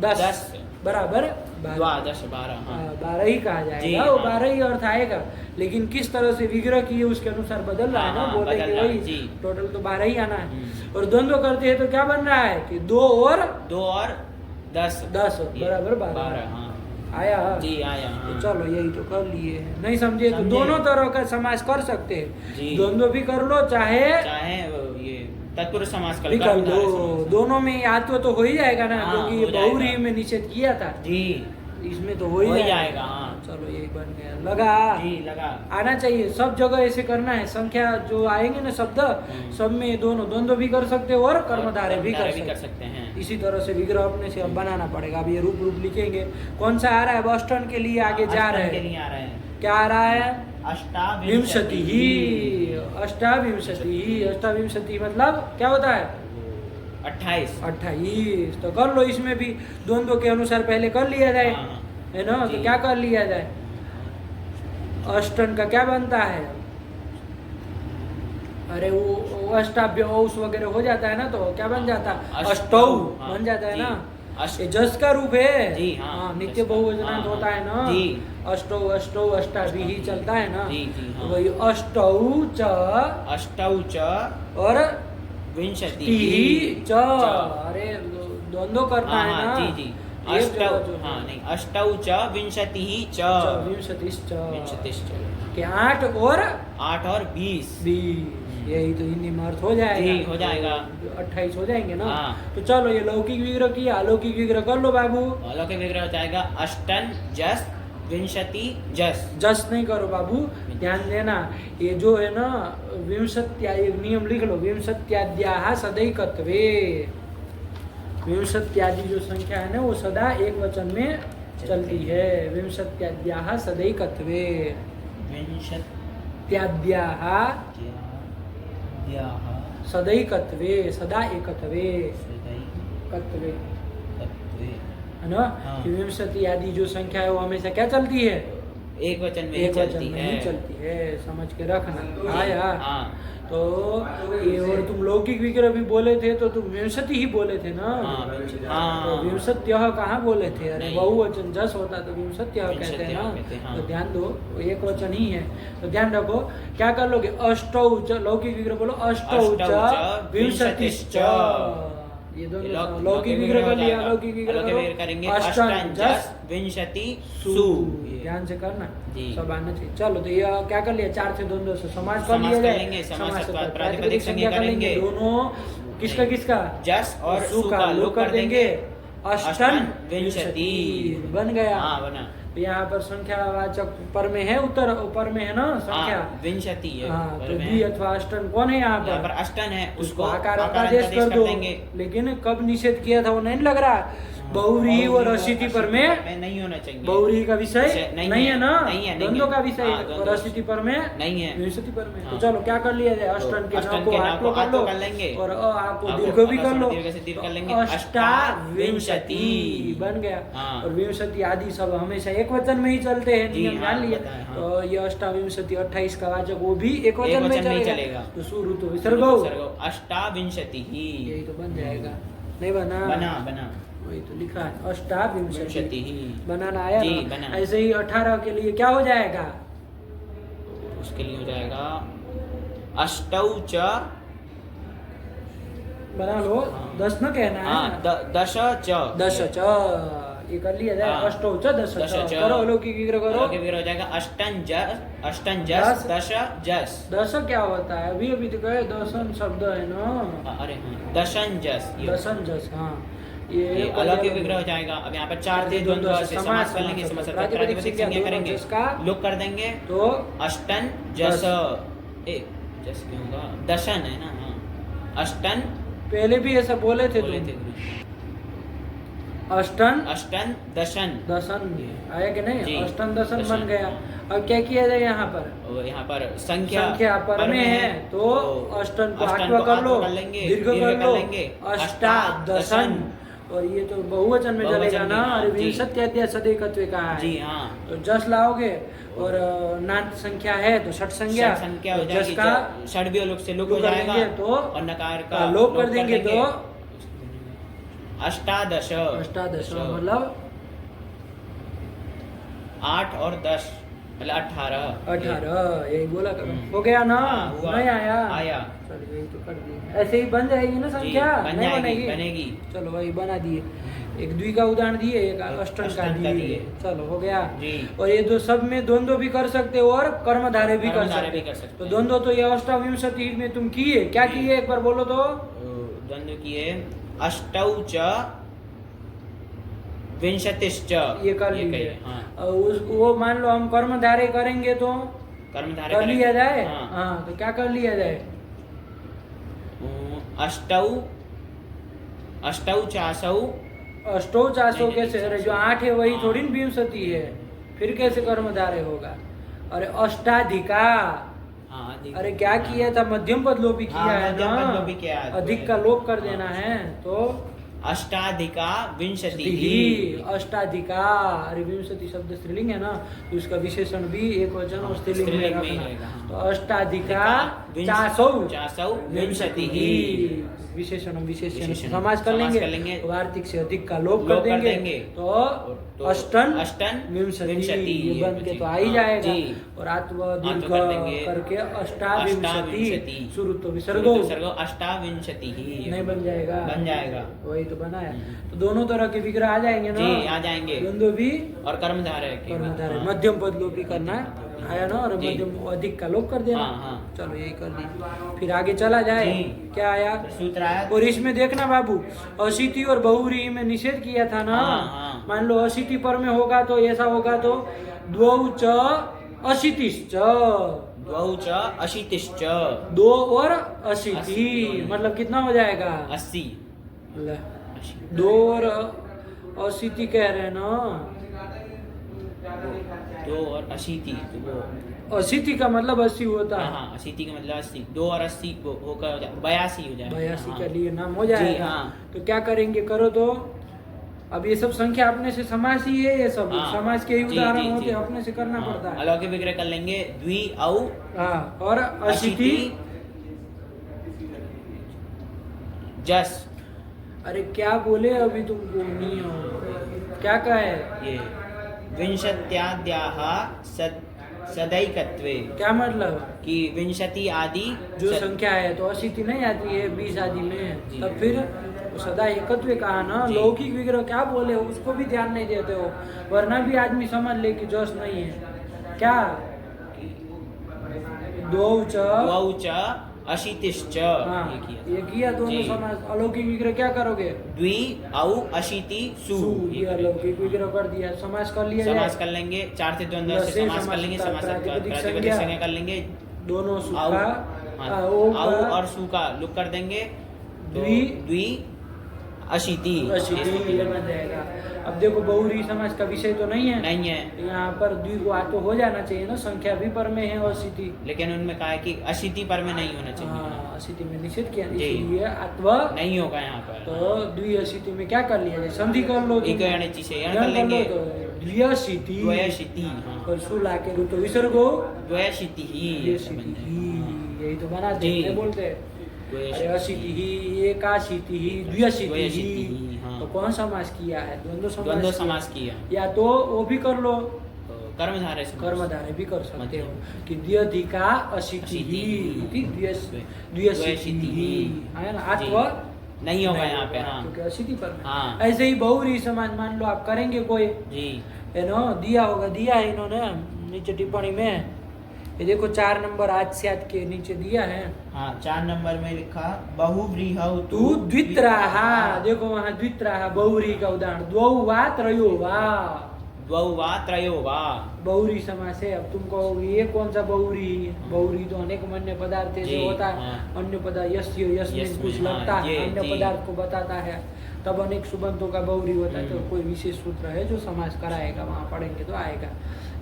10 बराबर 12, द्वादश 12, हाँ। 12 ही कहा जी, जाएगा, वो हाँ। 12 ही अर्थ आएगा, लेकिन किस तरह से विग्रह किए उसके अनुसार बदल रहा है ना, हाँ, बोलेंगे बदल रहा है, वही जी। टोटल तो 12 ही आना है। हम्म। और द्वंद्व करते हैं तो क्या बन रहा है कि 2 और 10 बराबर 12 हाँ। आया। जी आया, तो हाँ। चलो यही तो कर लिए हैं, नहीं समझे तो समझे। दोनों तरह का समास कर सकते हैं, जी। द्वंद्व भी कर लो चाहे वो ये तत्पुरुष समास कर निकाल कर्मधारय दो, समास। दोनों में आत्व तो हो ही जाएगा ना, हाँ, क्योंकि हो ये जाएगा। बहुरी में निषेध किया था, जी इसमें तो हो ही जाएगा, हाँ। चलो यही बन गया, लगा जी लगा। आना चाहिए, सब जगह ऐसे करना है, संख्या जो आएंगे ना शब्द, सब में दोनों द्वंद्व भी कर सकते हो और कर्मधारय भी कर सकते हैं। इसी तरह से विग्रह अपने से अब बनाना पड़ेगा। अब ये रूप लिखेंगे, कौन सा आ रहा है, बॉस्टन के लिए आगे जा रहे के हैं, लिए आ रहे हैं। क्या आ रहा है, अष्टाविंशति अष्टाविंशति मतलब क्या होता है, 28। तो कर लो, इसमें भी द्वंद्व के अनुसार पहले कर लिया जाए, हाँ। है ना, तो जी। क्या कर लिया जाए, अष्टन का क्या बनता है, अरे वो अष्टाभ्य औस वगैरह हो जाता है ना, तो क्या बन जाता है, अष्टौ हाँ, बन जाता है जी। ना, ये जस का रूप है, जी, हाँ, नित्य जस का, बहुवचनांत हाँ, होता है ना, जी। अष्टौ अष्टौ अष्टाभि ही चलता है ना, जी, जी, हाँ। तो वही अष्टौ च अष्टौ च और विंशति च, अरे द्वंद्व करता है ना, जी जी एक अष्टौ, जगह जो है। हाँ नहीं, अष्टौ च विंशतिः च विंशतिश्च विंशतिश्च के 8 और 8 और 20 यही तो हिंदी में अर्थ हो जाएगा, जी, हो जाएगा। 28 हो जाएंगे ना, हाँ। तो चलो ये लौकिक विग्रह किया, अलौकिक विग्रह कर लो बाबू, अलौकिक विग्रह हो जाएगा अष्टन जस विंशति जस। जस नहीं करो बाबू, ध्यान देना, ये जो है ना विंशत्या, एक नियम लिख लो, विंशत्याद्याः सदैकत्वे, विंशत्यादि जो संख्या है ना वो सदा एक वचन में चलती है, विंशत्याद्याः सदैकत्वे, विंशत्याद्याः सदैकत्वे, सदा एकत्वे कत्वे, है ना, हाँ। कि विंशति आदि जो संख्या है वो हमेशा क्या चलती है, एक वचन में ही एक वचन चलती में है। ही चलती है, समझ के रखना। आया, हाँ। तो ये, और तुम लौकिक विग्रह भी बोले थे तो तुम विंशति ही बोले थे ना, हाँ। तो विंशत्यः कहाँ बोले थे, अरे नहीं। बहुवचन जस होता तो विंशत्यः कहते हैं विंशत्यः कहते हैं, ना, हाँ। तो ध्यान दो, वो एक वचन ही है, तो ध्यान रखो, क्या कर लोगे, अष्टौ च, लौकिक विग्रह बोलो, अष्टौ च विंशतिश्च, ये दोनों लौकिक विग्रह कर लिया, अलौकिक विग्रह करेंगे अष्टन जस विंशति सु, सु। ध्यान से करना, जी। सब आना चाहिए। चलो तो ये क्या कर लिया, 4 से द्वंद्व से समास कर समास लिया कर जाए, लेंगे, समास समास के के बाद बाद प्रातिपदिक संज्ञा कर लेंगे, करेंगे। दोनों किसका किसका, जस और सु का लोप कर देंगे, अष्टन अष्टन विंशति विंशति बन गया। हाँ बना। तो यहाँ पर संख्यावाचक पर में है, उत्तर ऊपर में है ना संख्या, हाँ, विंशति है। हाँ, तो पर में द्वि है। अथवा अष्टन कौन है यहाँ यहाँ पर पर, अष्टन है, उसको उसको आकार आकार आदेश कर दो, देंगे। लेकिन कब निषेध किया था वो नहीं लग रहा, बहुव्रीहि और अशिति पर में नहीं होना चाहिए, बहुव्रीहि का विषय नहीं है ना, नहीं है, द्वंद्व का विषय हाँ, और द्वंद्व। अशिति पर में नहीं है। विंशति पर में, तो हाँ। चलो क्या कर लिया जाए, अष्टन के अष्टन नाम को के नाम आठ को कर आठ लो, कर लेंगे। और आपको आपको दीर्घ भी कर अकस्मात लो, दीर्घ से दीर्घ कर लेंगे, तो अष्टाविंशति बन गया। हाँ। और विंशति आदि सब हमेशा एक वचन में ही चलते हैं, जी, नियम हाँ, जान लिया। बताएं, हाँ। तो ये अष्टाविंशति 28 का वाचक वो भी एक वचन में वचन में ही चलेगा, चलेगा। तो शुरू तो विसर्ग अष्टाविंशति ही यही तो बन जाएगा, नहीं बना, बना वही तो लिखा है अष्टाविंशति विंशति ही। बनाना आया जी, ना? बना। ऐसे ही 18 के लिए क्या हो जाएगा, उसके लिए हो जाएगा अष्टौ च बना लो। हाँ। 10 न कहना है हाँ, ना। दश च। दश च ये कर लिया जाए। हाँ। अष्टौ च दश दश च च। करो अलौकिक विग्रह करो। अलौकिक विग्रह हो जाएगा अष्टन जस दस। दश जस। दश क्या होता है? अभी अभी तो कहे दशन शब्द है ना। अरे हाँ, दशन जस ये दशन जस हाँ ये अलौकिक विग्रह हो जाएगा। अब यहाँ पर चार थे द्वंद्व से समास कर लेंगे। समास प्रातिपदिक संज्ञा करेंगे, लोग कर देंगे तो अष्टन जस। जस क्यों होगा? दशन है ना। हाँ, अष्टन पहले भी ऐसा बोले थे बोले थे तुम। गुरुजी। अष्टन अष्टन दशन। दशन आया कि नहीं? जी, अष्टन दशन दशन, बन गया। हाँ। अब क्या किया जाए यहाँ पर? और यहाँ पर संख्या पर में है तो अष्टन को आत्मा कर लो, लेंगे, दीर्घ कर लो, लेंगे अष्टादशन। और ये तो बहुवचन में बहुवचन चलेगा में, ना। हाँ, अरे जी। विंशत्यध्याय सदैकत्वे का है। जी हाँ। तो जस लाओगे और नान्त संख्या है तो षट संज्ञा। षट संख्या हो तो जाएगी। जस का षड भी लोग से लोग हो लोग कर जाएगा देंगे तो और नकार का लोग कर देंगे तो अष्टादश। अष्टादश मतलब 8 और 10 मतलब 18। 18 यही बोला करो। हो गया ना? हाँ, हुआ। नहीं आया? आया। चलो यही तो कर दिए। ऐसे ही बन जाएगी ना संख्या? बन नहीं जाएगी, बनेगी। चलो वही बना दिए। एक द्वि का उदाहरण दिए, एक अष्टन का अष्टन का दिए। दिए। चलो हो गया। जी। और ये दो सब में द्वंद्व भी कर सकते हो और कर्मधारय भी कर कर्मधारय भी सकते कर सकते तो हैं। द्वंद्व तो ये अष्टाविंशति में तुम किए। क्या जी। किए एक बार बोलो तो? द्वंद्व किए अष्टौ च विंशतिश्च। ये कर लिए। कहिए, हाँ। और वो मान लो हम कर्मधारय करेंगे तो कर्मधारय कर लिया जाए। हाँ। हाँ तो क्या कर लिया जाए? अष्टौ चासौ। अष्टो चासो नहीं, कैसे? नहीं, अरे जो 8 है वही हाँ। थोड़ी न विंशति है। फिर कैसे कर्मधारय होगा? अरे अष्टाधिका। हाँ, अरे क्या किया था? मध्यम पद लोपी किया हाँ, है मध्यम ना। पद लोपी किया है। अधिक का लोप कर देना है तो अष्टाधिका विंशति। ही अष्टाधिका। अरे विंशति शब्द स्त्रीलिंग है ना तो उसका विशेषण भी एक वचन और स्त्रीलिंग में स्त्रीलिंग में ही रखना। रहेगा, हाँ। तो अष्टाधिका चासौ चासौ विंशति विशेषण विशेषण समाज कर समास कर लेंगे। लेंगे। तो वार्तिक से अधिक का लोप लोप कर कर देंगे देंगे। तो तो अष्टन विंशति ये बन के तो आ ही हाँ, जाएगा। जी। और आत्व दीर्घ कर देंगे। करके अष्टाविंशति अष्टाविंशति। शुरू तो विसर्गो अष्टाविंशति ही नहीं बन जाएगा। बन जाएगा। वही तो बनाया। तो दोनों तरह के विग्रह आ जाएंगे ना। जी, आ जाएंगे। द्वंद्व भी और कर्मधारय के कर्मधारय हाँ। मध्यम पद लोपी करना आया ना। और जी। मध्यम अधिक का लोप कर देना। हाँ, हाँ। चलो यही कर दी। फिर आगे चला जाए। जी। क्या आया? सूत्र आया। और इसमें देखना बाबू अशीति और बहुरी में निषेध किया था ना। हाँ, हाँ। मान लो अशीति पर में होगा तो ऐसा होगा तो द्वौ च अशीतिश्च। द्वौ च अशीतिश्च। 2 और अशीति 80 मतलब कितना हो जाएगा? 80। 2 और अशीति कह रहे हैं ना। 2 और 80 तो वो अशीति का मतलब 80 होता हाँ है। हाँ 80 का मतलब 80। 2 और 80 को होकर 82 हो जाएगा। 82 हाँ। के लिए नाम हो जाएगा। हाँ। तो क्या करेंगे? करो तो अब ये सब संख्या अपने से समास ही है। ये सब हाँ। समास के ही जी, उदाहरण जी, होते जी। हैं, अपने से करना हाँ, पड़ता है। अलौकिक विग्रह कर लेंगे द्वि औ हाँ और अशीति जस। अरे क्या बोले अभी तुमको नहीं हो? क्या कहे? ये विंशत्याद्याः सदैकत्वे क्या मतलब? कि विंशति आदि जो संख्या है तो अशीति नहीं आती है 20 आदि में। जी। तब फिर तो सदा एकत्व कहा ना। जी। लौकिक विग्रह क्या बोले उसको भी ध्यान नहीं देते हो। वरना भी आदमी समझ ले कि जस नहीं है। क्या? द्वौ च द्वौ च अशीतिश्च। हाँ ये किया दोनों जी। समास। अलौकिक विग्रह क्या करोगे? द्वि औ अशीति सु। ये अलौकिक विग्रह कर दिया। समास कर लिया समास जाए। कर लेंगे। 4 से द्वंद्व से समास कर लेंगे। समास प्रातिपदिक प्रातिपदिक संज्ञा कर लेंगे। दोनों सु औ का हाँ, ओ औ का और सु का लुक कर देंगे। तो द्वि- द्वि अशीति अशीति ये बन जाएगा। अब देखो बहुरी समास का विषय तो नहीं है। नहीं है। यहाँ पर द्विगुआ तो हो जाना चाहिए ना। संख्या भी पर में है अशीति। लेकिन उनमें कहा है कि अशीति पर में नहीं होना चाहिए। हाँ अशीति में निषेध किया जी। इसलिए अथवा नहीं होगा यहाँ पर। तो द्विअशीति में क्या कर लिया जाए? संधि कर लो तुम। एक अणिचि से यण यण कर लेंगे। लो तो द्विअशीति। द्वयशीति हाँ। और सु ला के तो विसर्गो द्वयशीति ही द्विअशीति ही। यही तो बनाते जी। हैं बोलते हैं। अरे अशीति ही एकाशीति ही द्विअशीति द्वयशीति ही। ही, हाँ। तो कौन समास किया है? द्वंद्व द्वंद्व समास समास किया। या तो वो भी कर लो तो कर्मधारय समास। कर्मधारय भी कर सकते मध्यम। हो कि द्व्यधिका अशीति ही इति द्व्यशीति द्व्यशीति ही ही। है ना। जी। अथवा नहीं होगा नहीं यहाँ पे, होगा, हाँ। क्योंकि असिति पर में। हाँ। ऐसे ही बहुरी समाज मान लो आप करेंगे कोई, जी है ना, दिया होगा, दिया है इन्होंने नीचे टिप्पणी में, ये देखो 4 नंबर आज से आज के नीचे दिया है, हाँ 4 नंबर में लिखा बहुव्रीहौ तू द्वित्राहा, देखो वहाँ द्वित्राहा बहुरी का उदाहरण, द्वौ वा त्रयो वा, द्वौ वा त्रयो वा, बहुरी समास है। अब तुम कहोगे ये कौन सा बहुरी, बहुरी तो अनेक अन्य पदार्थ से जी, होता है, हाँ। अन्य पदार्थ यस्य यस्मिन यस्मिन, कुछ हाँ, लगता है, ये, अन्य जी। पदार्थ को बताता है, तब अनेक सुबंतों का बहुरी होता है। तो हम्म। कोई विशेष सूत्र है जो समास कराएगा, वहाँ पढ़ेंगे तो आएगा,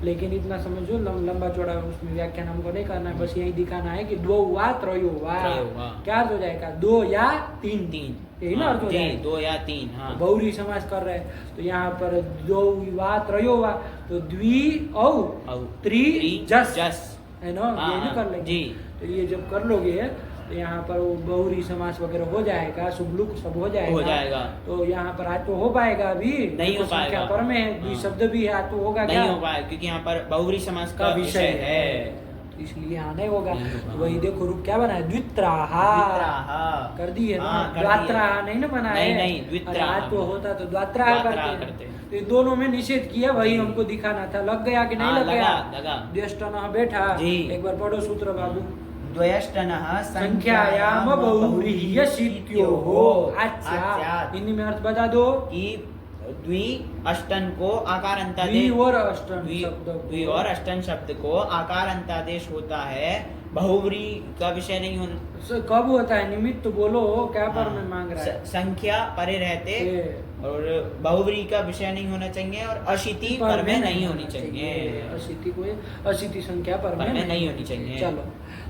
लेकिन इतना समझो, लंबा चौड़ा उसमें व्याख्यान हमको नहीं करना है, बस यही दिखाना है कि दो वा त्रयो वा, त्रयो वा। क्या अर्थ हो जाएगा, 2 या 3, तीन, यही ना हाँ, अर्थ हो जी, जाएगा। 2 या 3, हाँ। बहुरी समास कर रहे हैं तो यहाँ पर 2 वा त्रयो वा, तो द्वि औ औ, त्रि जस, जस, है ना, हाँ, ये भी कर लेंगे। जी। तो ये जब कर लोगे तो यहाँ पर वो बहुरी समास वगैरह हो जाएगा, शुभलुक सब हो जाएगा, हो जाएगा। तो यहाँ पर आज तो हो पाएगा अभी नहीं हो देखो संख्या पाएगा। पर में है, द्वि हाँ। शब्द भी है, आज तो होगा नहीं क्या, हो पाएगा क्योंकि यहाँ पर बहुव्री समास का का विषय विषय है। तो इसलिए यहाँ नहीं होगा। नहीं होगा। तो वही देखो रूप क्या बना है, द्वित्राहा द्वित्राहा। कर दी है ना, हाँ, कर दिया। द्वात्राहा नहीं ना बना है, नहीं, द्वित्राहा। अरे आज तो होता तो द्वात्राहा द्वात्राहा करते करते हैं। तो ये दोनों में निषेध किया, वही जी। हमको दिखाना था, लग गया कि नहीं हाँ, लग गया, लगा। द्यष्टनः बैठा, जी। एक बार पढ़ो सूत्र बाबू, द्वयष्टनः संख्यायाम बहुव्रीह्यसित्योः आच्यात्। आच्यात्, हिंदी में अर्थ बता दो, कि द्वि अष्टन को आकार द्वि अंतादेश, और अष्टन द्वि शब्द को। द्वि और अष्टन शब्द को आकार अंतादेश होता है, बहुव्री का विषय नहीं होना। कब होता है, निमित्त तो बोलो, क्या पर में हाँ, मांग रहा है, संख्या परे रहते ये। और बहुव्री का विषय नहीं होना चाहिए और अशिति पर में नहीं होनी चाहिए, अशिति को, अशिति संख्या पर में नहीं होनी चाहिए। चलो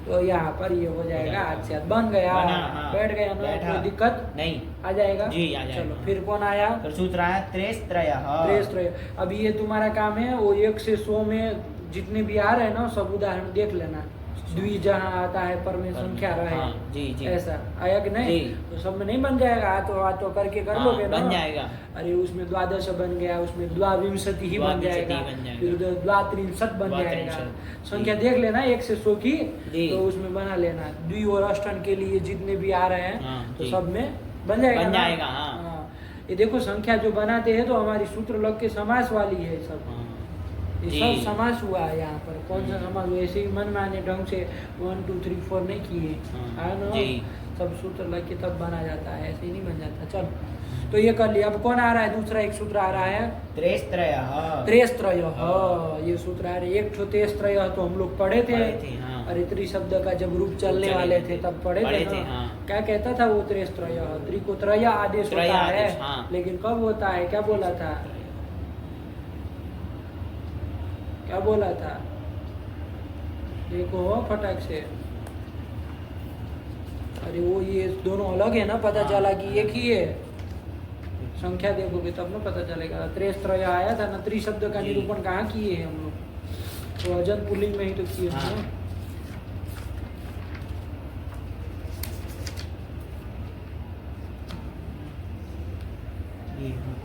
तो यहाँ पर ये हो जाएगा, आज से बन गया, बना, हाँ। बैठ गया ना, बैठा। कोई दिक्कत नहीं, आ जाएगा, जी, आ जाएगा। चलो फिर कौन आया, तो सूत्र आया त्रेस्त्रयः। त्रेस्त्रय। अभी ये तुम्हारा काम है, वो 1 से 100 में जितने भी आ रहे हैं ना, सब उदाहरण देख लेना, द्वि जहाँ आता है पर में संख्या रहे, हाँ, जी, जी। ऐसा आया कि नहीं, जी। तो सब में नहीं बन जाएगा, हाथों करके कर हाँ, लोगे ना, बन जाएगा। अरे उसमें द्वादश बन गया, उसमें द्वाविंशति ही बन द्वाविंशति जाएगा, बन जाएगा। फिर उधर द्वात्रिंशत् बन जाएगा, द्वात्रिंशत्, संख्या जी। देख लेना 1 से 100 की, जी। तो उसमें बना लेना, द्वि और अष्टन के लिए जितने भी आ रहे हैं, हाँ, तो जी। सब में बन जाएगा बन ना? जाएगा, हाँ। हाँ। ये देखो संख्या जो बनाते हैं तो हमारी सूत्र लग के समास वाली है सब, हाँ, ये जी। सब समास हुआ है यहाँ पर, कौन सा समास हुआ, ऐसे ही मन माने ढंग से 1 2 3 4 नहीं किए, हाँ, है ना, जी। सब सूत्र लग के तब बना जाता है, ऐसे ही नहीं बन जाता। चलो तो ये कर लिया, अब कौन आ रहा है, दूसरा एक सूत्र आ रहा है, त्रेस्त्रयः। त्रेस्त्रय, हाँ। ये सूत्र आ रहा है, एक ठो तेस्त्रय तो हम लोग पढ़े थे, हाँ। अरे त्रि शब्द का जब रूप चलने चले वाले थे, थे तब पढ़े पढ़े थे थे, ना, हाँ। क्या कहता था वो त्रेस्त्रय, त्रि को त्रय आदेश त्रय होता है, आदेश, हाँ। लेकिन कब होता है, क्या बोला था, क्या बोला था, देखो फटाक से, अरे वो ये दोनों अलग है ना, पता हाँ। चला कि एक ही है, संख्या देखोगे तब ना पता चलेगा, त्रेस्त्रय आया था ना, त्रि शब्द का जी। निरूपण कहाँ किए हैं हम लोग, तो अजन पुल्लिंग में ही तो किए हाँ। हैं।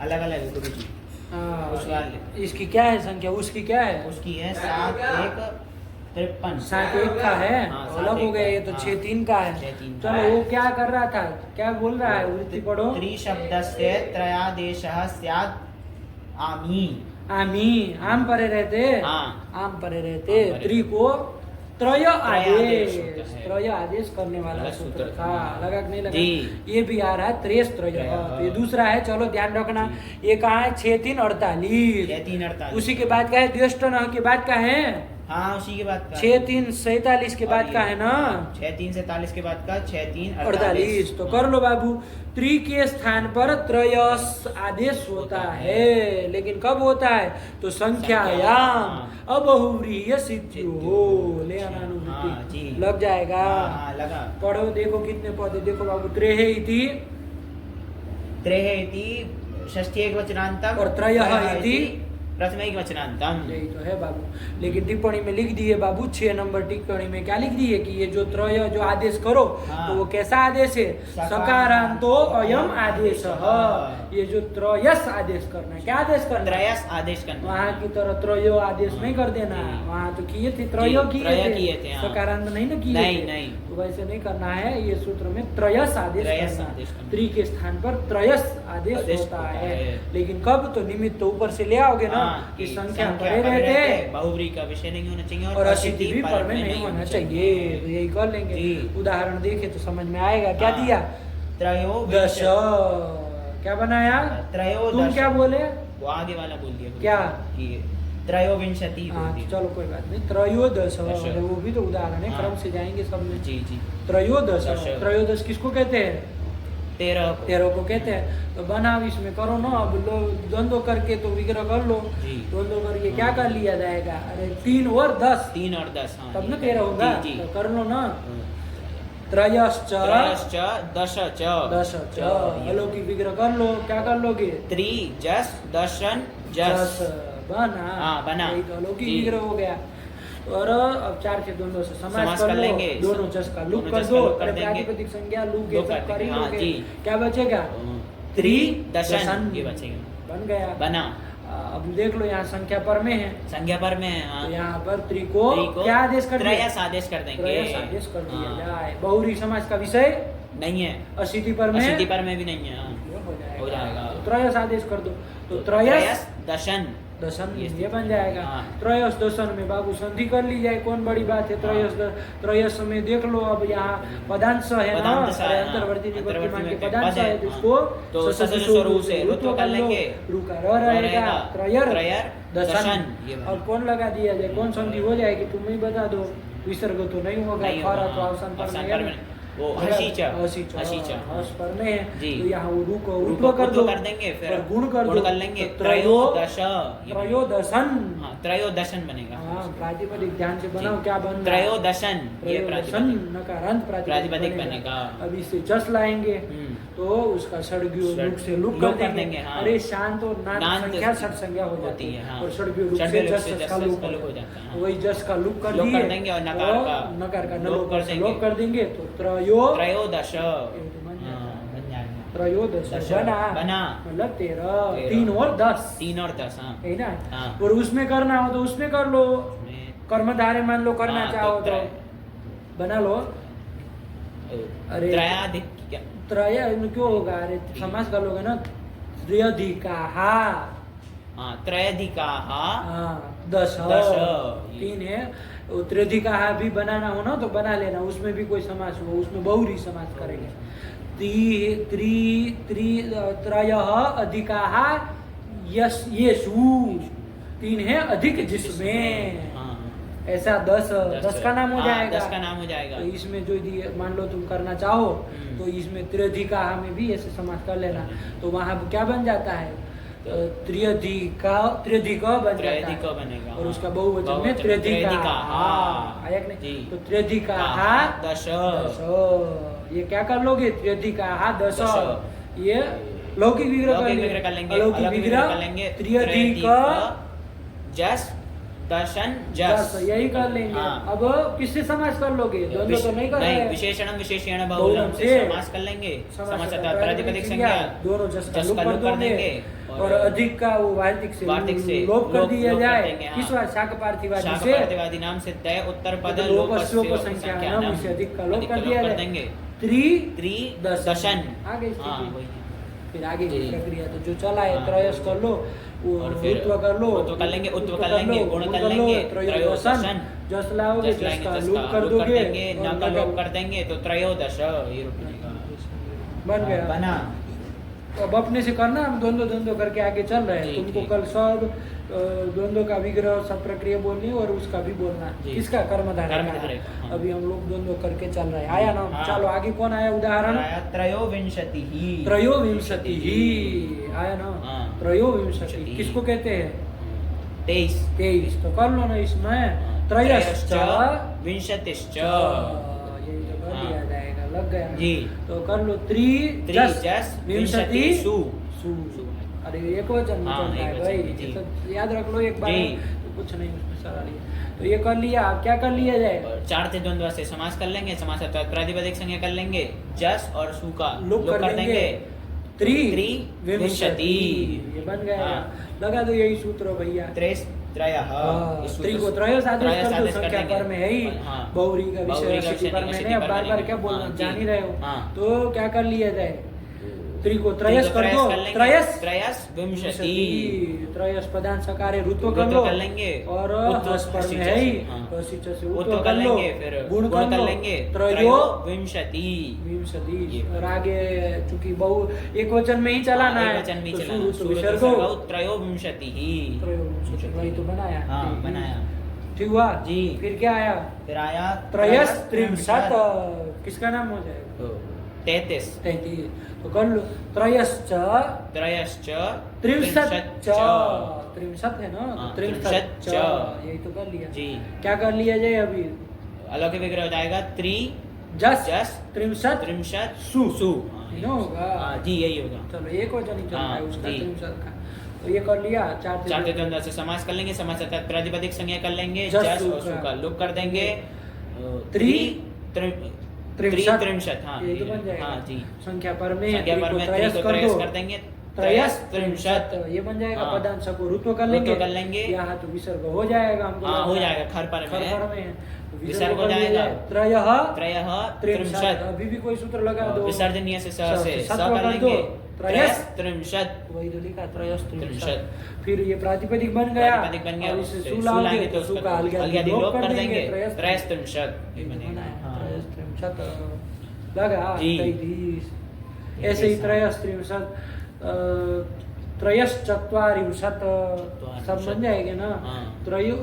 अलग अलग है गुरु जी। हाँ, इसकी क्या है संख्या, उसकी क्या है, उसकी है 7 1 53। 7 1 का है, हाँ, तो अलग 7 हो गया, ये तो हाँ। 6 3 का है। 6 3 का चलो है। वो क्या कर रहा था, क्या बोल रहा है, वृत्ति पढ़ो, त्रिशब्दस्य त्रयादेशः स्यात् आमी। आमी, आम परे रहते, हाँ। आम परे रहते, आम परे। त्रि को त्रय आदेश आदेश, होता है। त्रय आदेश करने वाला अलग सूत्र सूत्र था, था। लगा कि नहीं लगा, जी। ये भी आ रहा है त्रेस्त्रय, त्रय, तो ये दूसरा है, चलो ध्यान रखना, ये कहाँ है, 6 3 48, 6 3 48। उसी के बाद का है, द्यष्टन के बाद का है, हाँ, उसी के बाद का 6 3 47 के बाद का है ना, 6 3 47 के बाद का 6 3 48, तो कर लो बाबू, त्रि के स्थान पर त्रयस आदेश होता है, लेकिन कब होता है, तो संख्यायाम अबहुव्रीह्य सिद्धियो हो, ले हाँ, जी। अनानुवृत्ति लग जाएगा। हाँ, लगा। पढ़ो, देखो कितने पद है, देखो बाबू, त्रेहे इति त्रेः इति षष्ठी एकवचनान्तम् और त्रयः इति प्रथमिक वचनांतम। यही तो है बाबू, लेकिन टिप्पणी में लिख दिए बाबू 6 नंबर टिप्पणी में क्या लिख दिए कि ये जो त्रय जो आदेश करो हाँ। तो वो कैसा आदेश है? सकारांतो अयम आदेश। ये जो त्रयस आदेश करना है, क्या आदेश करना है? त्रयस आदेश करना। वहाँ की तरह त्रयो आदेश नहीं कर देना, जी। वहाँ तो किए थे त्रयो जी, किए त्रय किए थे, हाँ। सकारांत नहीं ना किए नहीं, थे। नहीं। तो वैसे नहीं करना है, ये सूत्र में त्रयस आदेश त्रयस करना है। आदेश करना। त्रि के स्थान पर त्रयस आदेश आदेश होता होता है। है। लेकिन कब? तो निमित्त तो ऊपर से ले आओगे ना हाँ, कि कि संख्या परे परे रहते बहुव्री का विषय नहीं होना चाहिए और असिद्धि भी पर में नहीं होना चाहिए। तो यही कर लेंगे। जी। उदाहरण देखे तो समझ में आएगा। क्या हाँ। दिया? त्रयोदश। क्या बनाया? त्रयोदश। तुम क्या बोले? वो आगे वाला बोल दिया क्या? कि त्रयोविंशति बोल हाँ दिया। चलो कोई बात नहीं। त्रयोदश दश। वो भी तो उदाहरण है, हाँ। क्रम से जाएंगे सब में। जी जी। त्रयोदश। दश। त्रयोदश किसको कहते हैं? 13 को। 13 को कहते हैं। तो बनाव इसमें करो ना, अब लो द्वंद्व करके तो विग्रह कर लो। जी। द्वंद्व करके क्या कर लिया जाएगा? अरे 3 और 10 3 और 10, हाँ, तब ना ये 13 होगा। जी, जी। तो कर लो ना। त्रयश्च त्रयश्च दश च। दश च। अलौकिक विग्रह कर लो। क्या कर लोगे? त्रिजस दशन जस जस। बना। हाँ, बना। यही तो अलौकिक जी। विग्रह हो गया। और अब 4 के द्वंद्व से समास कर लेंगे। दोनों जस का लुक दोनों कर जस दो। का लुक कर अरे देंगे। प्रातिपदिक संज्ञा लुक ये लुक सब कर कर ही देंगे, हाँ, लोगे। जी। क्या बचेगा? दशन ये बचेगा। बन गया। बना। अब देख लो यहाँ संख्या पर में है, संज्ञा पर में है, हाँ। तो यहाँ पर त्रि को त्रि को क्या आदेश कर दिया? त्रयस आदेश कर देंगे। त्रयस आदेश कर दिया हाँ। जाए। बहुरी समाज का विषय नहीं है। असिद्धि पर में असिद्धि पर में भी नहीं है, हाँ। हो हो जाएगा। तो त्रयस आदेश कर दो तो त्रयस दशन। दशन ये ये बन जाएगा। हाँ। त्रयस दशन में बाबू संधि कर ली जाए, कौन बड़ी बात है? त्रयस में देख लो। अब यहाँ पदांश है ना, पदांश है, अंतर्वर्ती हाँ। विभक्तिमान के अंतर्वर्ती पदांश पद है, है, हाँ। जिसको तो ससुर स्वरू से रुत्व रुत्व कर कर लो। लेंगे। रुका रहेगा। त्रयर त्रयर दशन। दशन, ये बन और कौन लगा दिया जाए? कौन संधि हो जाएगी? तुम ही बता दो। विसर्ग तो नहीं होगा। नहीं खरा होगा, तो हाँ। अवसान पर अवसान में पर है में। ना। वो हसीच। हसीच, हसीच, हाँ, हाँ। हस पर में है। जी। तो यहाँ वो रुको रुको, उत्व कर दो। कर देंगे, फिर और गुण कर दो। कर लेंगे। तो त्रयोदश। त्रयोदश। त्रयोदशन। हाँ, त्रयोदशन बनेगा। हाँ प्रातिपदिक ध्यान से बनाओ। जी। क्या बन रहा है? त्रयोदशन ये त्रयोदशन प्रातिपदिक। नकारांत प्रातिपदिक बनेगा। अब इससे जस लाएंगे हम्म। तो उसका षड्व्यू षड- लुक से लुक लुक कर देंगे। हाँ। अरे शांत और नांत नांत संख्या षट संज्ञा हो जाती है, हाँ। और षड्व्यू लुक षड्व्यू से लुक जस से का जस लुक का लुक हो जाता है, हाँ। वही जस का लुक कर लुक दिए कर देंगे और नकार का नकार का लोप नलोप कर से देंगे। लोप कर देंगे तो त्रयो त्रयोदश। बन जाता है। हाँ, बन जाएगा। त्रयोदश दश। बना मतलब 13 3 और 10 3 और 10, हाँ। है ना। हाँ। और उसमें करना हो तो उसमें कर लो। में- कर्मधारे मान लो करना हाँ, चाहो तो त्रय। बना लो। अरे त्रयाधिक क्या? त्रय क्यों होगा? अरे समास कर लोगे ना। त्र्यधिकाहा। हाँ, त्रयाधिकाः। हाँ, दश दश। 3 है। वो त्र्यधिकाहा भी बनाना हो ना तो बना लेना, उसमें भी कोई समास हो, उसमें बहुरी समास करेंगे। त्रयः अधिकाः येषु। 3 है अधिक जिसमें। हाँ, ऐसा 10 का नाम हो हाँ, जाएगा। 10 का नाम हो जाएगा। तो इसमें जो मान लो तुम करना चाहो हम्म। तो इसमें त्र्यधिकाहा में भी ऐसे समास कर लेना, तो वहां क्या बन जाता है? त्र्यधिक बन त्रयाधिक जाता है। बनेगा, और हाँ। उसका बहुवचन में बहुवचन त्र्यधिका। हाँ। आया कि जी। नहीं? तो त्र्यधिका दश। ये क्या कर लोगे? त्र्यधिका दश। दश। ये लौकिक विग्रह लौकिक विग्रह कर लेंगे। अलौकिक अलौकिक विग्रह कर लेंगे। त्र्यधिक जस दशन जस जस। यही कर लेंगे। हाँ। अब किससे समास कर लोगे? द्वंद्व तो नहीं कर रहे हैं। विशेषण विशेषण बहुलम बहुलम से से समास कर लेंगे। समास समास करता अर्थात है, प्रातिपदिक संज्ञा दोनों जस का जस लुक का कर लुक कर दोगे देंगे और अधिक का वो वार्तिक से लोप कर दिया लोप कर जाए। देंगे, हाँ। किस बात? शाक पार्थिवादी शाक से प्रतिवादी नाम से तय उत्तर पद तो लोपस्योप संख्या नाम से अधिक का लोप कर दिया कर जाए। देंगे। त्रि दशन। आगे हाँ, स्थिति। वही है। फिर आगे की जी। प्रक्रिया तो जो चला है हाँ। त्रयस कर लो, वो और फिर उत्व कर लो, उत्व कर लेंगे, उत्व कर लेंगे, गुण कर लेंगे, त्रयोदशन जस लाओगे, जस जस लाएंगे, का जस लूप का कर लूप कर दोगे देंगे, और न का नका- लोप कर देंगे तो त्रयोदश ये रुक जाएगा। बन गया। बना। तो अब अपने से करना, हम द्वंद्व करके आगे चल रहे हैं। जी, तुमको ठीक। कल सब द्वंद्व का विग्रह सब प्रक्रिया बोलनी और उसका भी बोलना। जी। किसका? कर्मधारय कर्मधारय का। का, हाँ। अभी हम लोग द्वंद्व करके चल रहे हैं। आया ना? हाँ। चलो आगे कौन आया? उदाहरण त्रयोविंशति ही। त्रयोविंशति ही आया ना? हाँ। त्रयोविंशति विंशति। किसको कहते हैं? 23। 23 तो कर लो ना इसमें। त्रयश्च विंशतिश्च। यही तो कर दिया जाएगा, लग गया। जी। तो कर लो त्रि त्रिजस विंशतिषु। सु। अरे एक वचन में हाँ, चलता है एक भाई, वचन में, जी। ये सब याद रख लो एक बार जी। में, तो कुछ नहीं उसमें सारा लिया। तो ये कर लिया, अब क्या कर लिया जाए? और चार थे द्वंद्व से समास कर लेंगे, समास प्रातिपदिक संज्ञा कर लेंगे, जस और सु का लोप कर देंगे, त्रिविंशति। ये बन गया। हाँ। लगा दो यही सूत्र भैया। त्रेस त्रयः हाँ, इस सूत्र त्रि को से- त्रयः आदेश त्रयः कर दो, आदेश कर संख्या देंगे। पर में है ही। हाँ। बहुरी का बहुरी विषय का स्थिति पर में विषय नहीं, अब पर बार में बार नहीं। क्या बोलना, हाँ, जान जी। ही रहे हो। हाँ। तो क्या कर लिया जाए? त्रि को त्रि त्रयस को कर दो, कर लेंगे, त्रयस त्रयस विंशति। त्रयस पदांत सकारे रुत्व कर रुत्व लो कर लेंगे, और उत्व हस पर में हसिच है ही, से, हाँ। हसिच से उत्व उत्व कर कर लो, लेंगे, फिर गुण गुण कर कर लो, लेंगे, त्रयो विंशति। विंशति। और आगे चूंकि बहु एक वचन में ही चलाना है, एक वचन में तो चलाना, शुरू तो शुरू विसर्ग तो हो। विसर्ग त्रयोविंशतिः। त्रयोविंशति, वही तो बनाया। हाँ, बनाया। ठीक हुआ जी। फिर क्या आया? फिर आया त्रयस त्रिंशत्, किसका नाम हो जाएगा? 33। 33। तो कर लो, त्रयश्च त्रयश्च त्रिंशत् त्रिंशच्च। त्रिंशत् है ना, हाँ, त्रिंशत् त्रिंशच्च। यही तो कर लिया। जी। क्या कर लिया जाए अभी? अलौकिक विग्रह हो जाएगा त्रि जस जस त्रिंशत् त्रिंशत् सु। सु। ये ना होगा। हाँ, जी यही होगा। चलो एक वचन ही चल रहा है हाँ, उसका, जी। त्रिंशत् का। तो ये कर लिया। चार थे द्वंद्व से समास कर लेंगे, समास अर्थात प्रातिपदिक संज्ञा कर लेंगे, जस जस सु और सु का। का लोप कर देंगे। त्रि त्रिंशत् त्रिंशत्। हाँ, ये तो बन जाएगा। हाँ जी। संख्या पर में संख्या पर में त्रयस त्रि को कर त्रयस दो, कर देंगे, त्रयस त्रिंशत्। ये बन जाएगा। हाँ। पदांश को रुत्व कर रुत्व लेंगे, कर लेंगे। यहाँ तो विसर्ग हो जाएगा हमको हाँ, लगता हो है। जाएगा, खर पर में है। खर पर में तो विसर्ग हो कर लिया जाएगा। जाए। त्रयः त्रयः त्रिंशत्। त्रिंशत्। अभी भी कोई सूत्र लगा दो। विसर्जनीय से स से स सत्व कर कर दो। लेंगे, त्रयस त्रिंशत्। वही तो लिखा, त्रयस त्रिंशत्। त्रिंशत्। फिर ये प्रातिपदिक बन गया। प्रातिपदिक बन गया, और इसे उससे सु सु लाओगे लाएंगे तो तो सु उसका का अलगादि लोप कर देंगे, त्रयस त्रयस त्रिंशत्। ये ये तो बनेगा। बनाया। हाँ। त्रयस त्रिंशत् लगा। जी। 33। ऐसे ही त्रयस त्रिंशत्, त्रयस चत्वारिंशत् सब बन जाएंगे ना। हाँ। त्रयः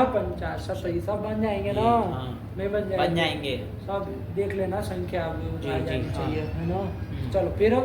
पंचाशत्, ये सब बन जाएंगे ना। हाँ। नहीं बन जाएंगे? बन जाएंगे। सब देख लेना, संख्या अब जी, आ जी, जानी हाँ। चाहिए, है ना। चलो फिर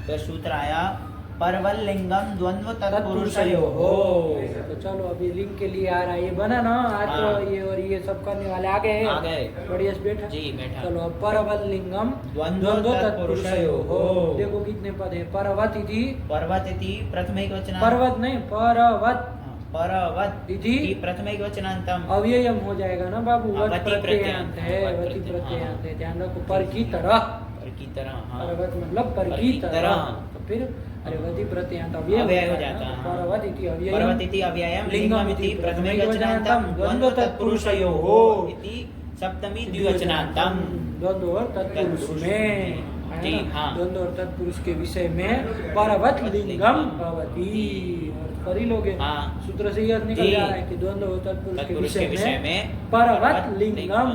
तो सूत्र आया परवलिंगम द्वंद्व तत्पुरुषयोः। तत्पुरुषयोः। तो चलो अभी लिंक के लिए आ रहा है, ये बना ना आज हाँ। तो ये और ये सब करने वाले आ गए। आ गए। बढ़िया से बैठा। जी, बैठा। चलो अब परवलिंगम द्वंद्व तत्पुरुषयोः। देखो कितने पद है। पर्वत इति, पर्वत इति प्रथमैक वचनान्त। पर्वत नहीं पर्वत पर्वत इति प्रथमैक वचनान्तम। अव्ययम हो जाएगा ना बाबू। हाँ, वत वति प्रत्ययांत है, वत वति प्रत्यय, प्रत्ययांत है, हाँ। ध्यान रखो। पर की तरह, पर की तरह। हाँ। पर्वत मतलब पर की तरह। तो फिर अरे वति प्रत्ययांत अव्यय हो है जाता ना। है। पर्वत इति अव्ययम, पर्वत इति अव्ययम लिंगम लिंगम इति इति प्रथमैक वचनान्तम द्वंद्व तत्पुरुषयोः इति सप्तमी द्विवचनान्तम। द्वंद्व और तत्पुरुष में, है जी, ना? हाँ। द्वंद्व और तत्पुरुष के विषय में पर्वत लिंगम भवति। और कर ही लोगे। हाँ। सूत्र से यह निकल जी। जा रहा है कि द्वंद्व और तत्पुरुष के तत्पुरुष के विषय विषय में में पर्वत लिंगम,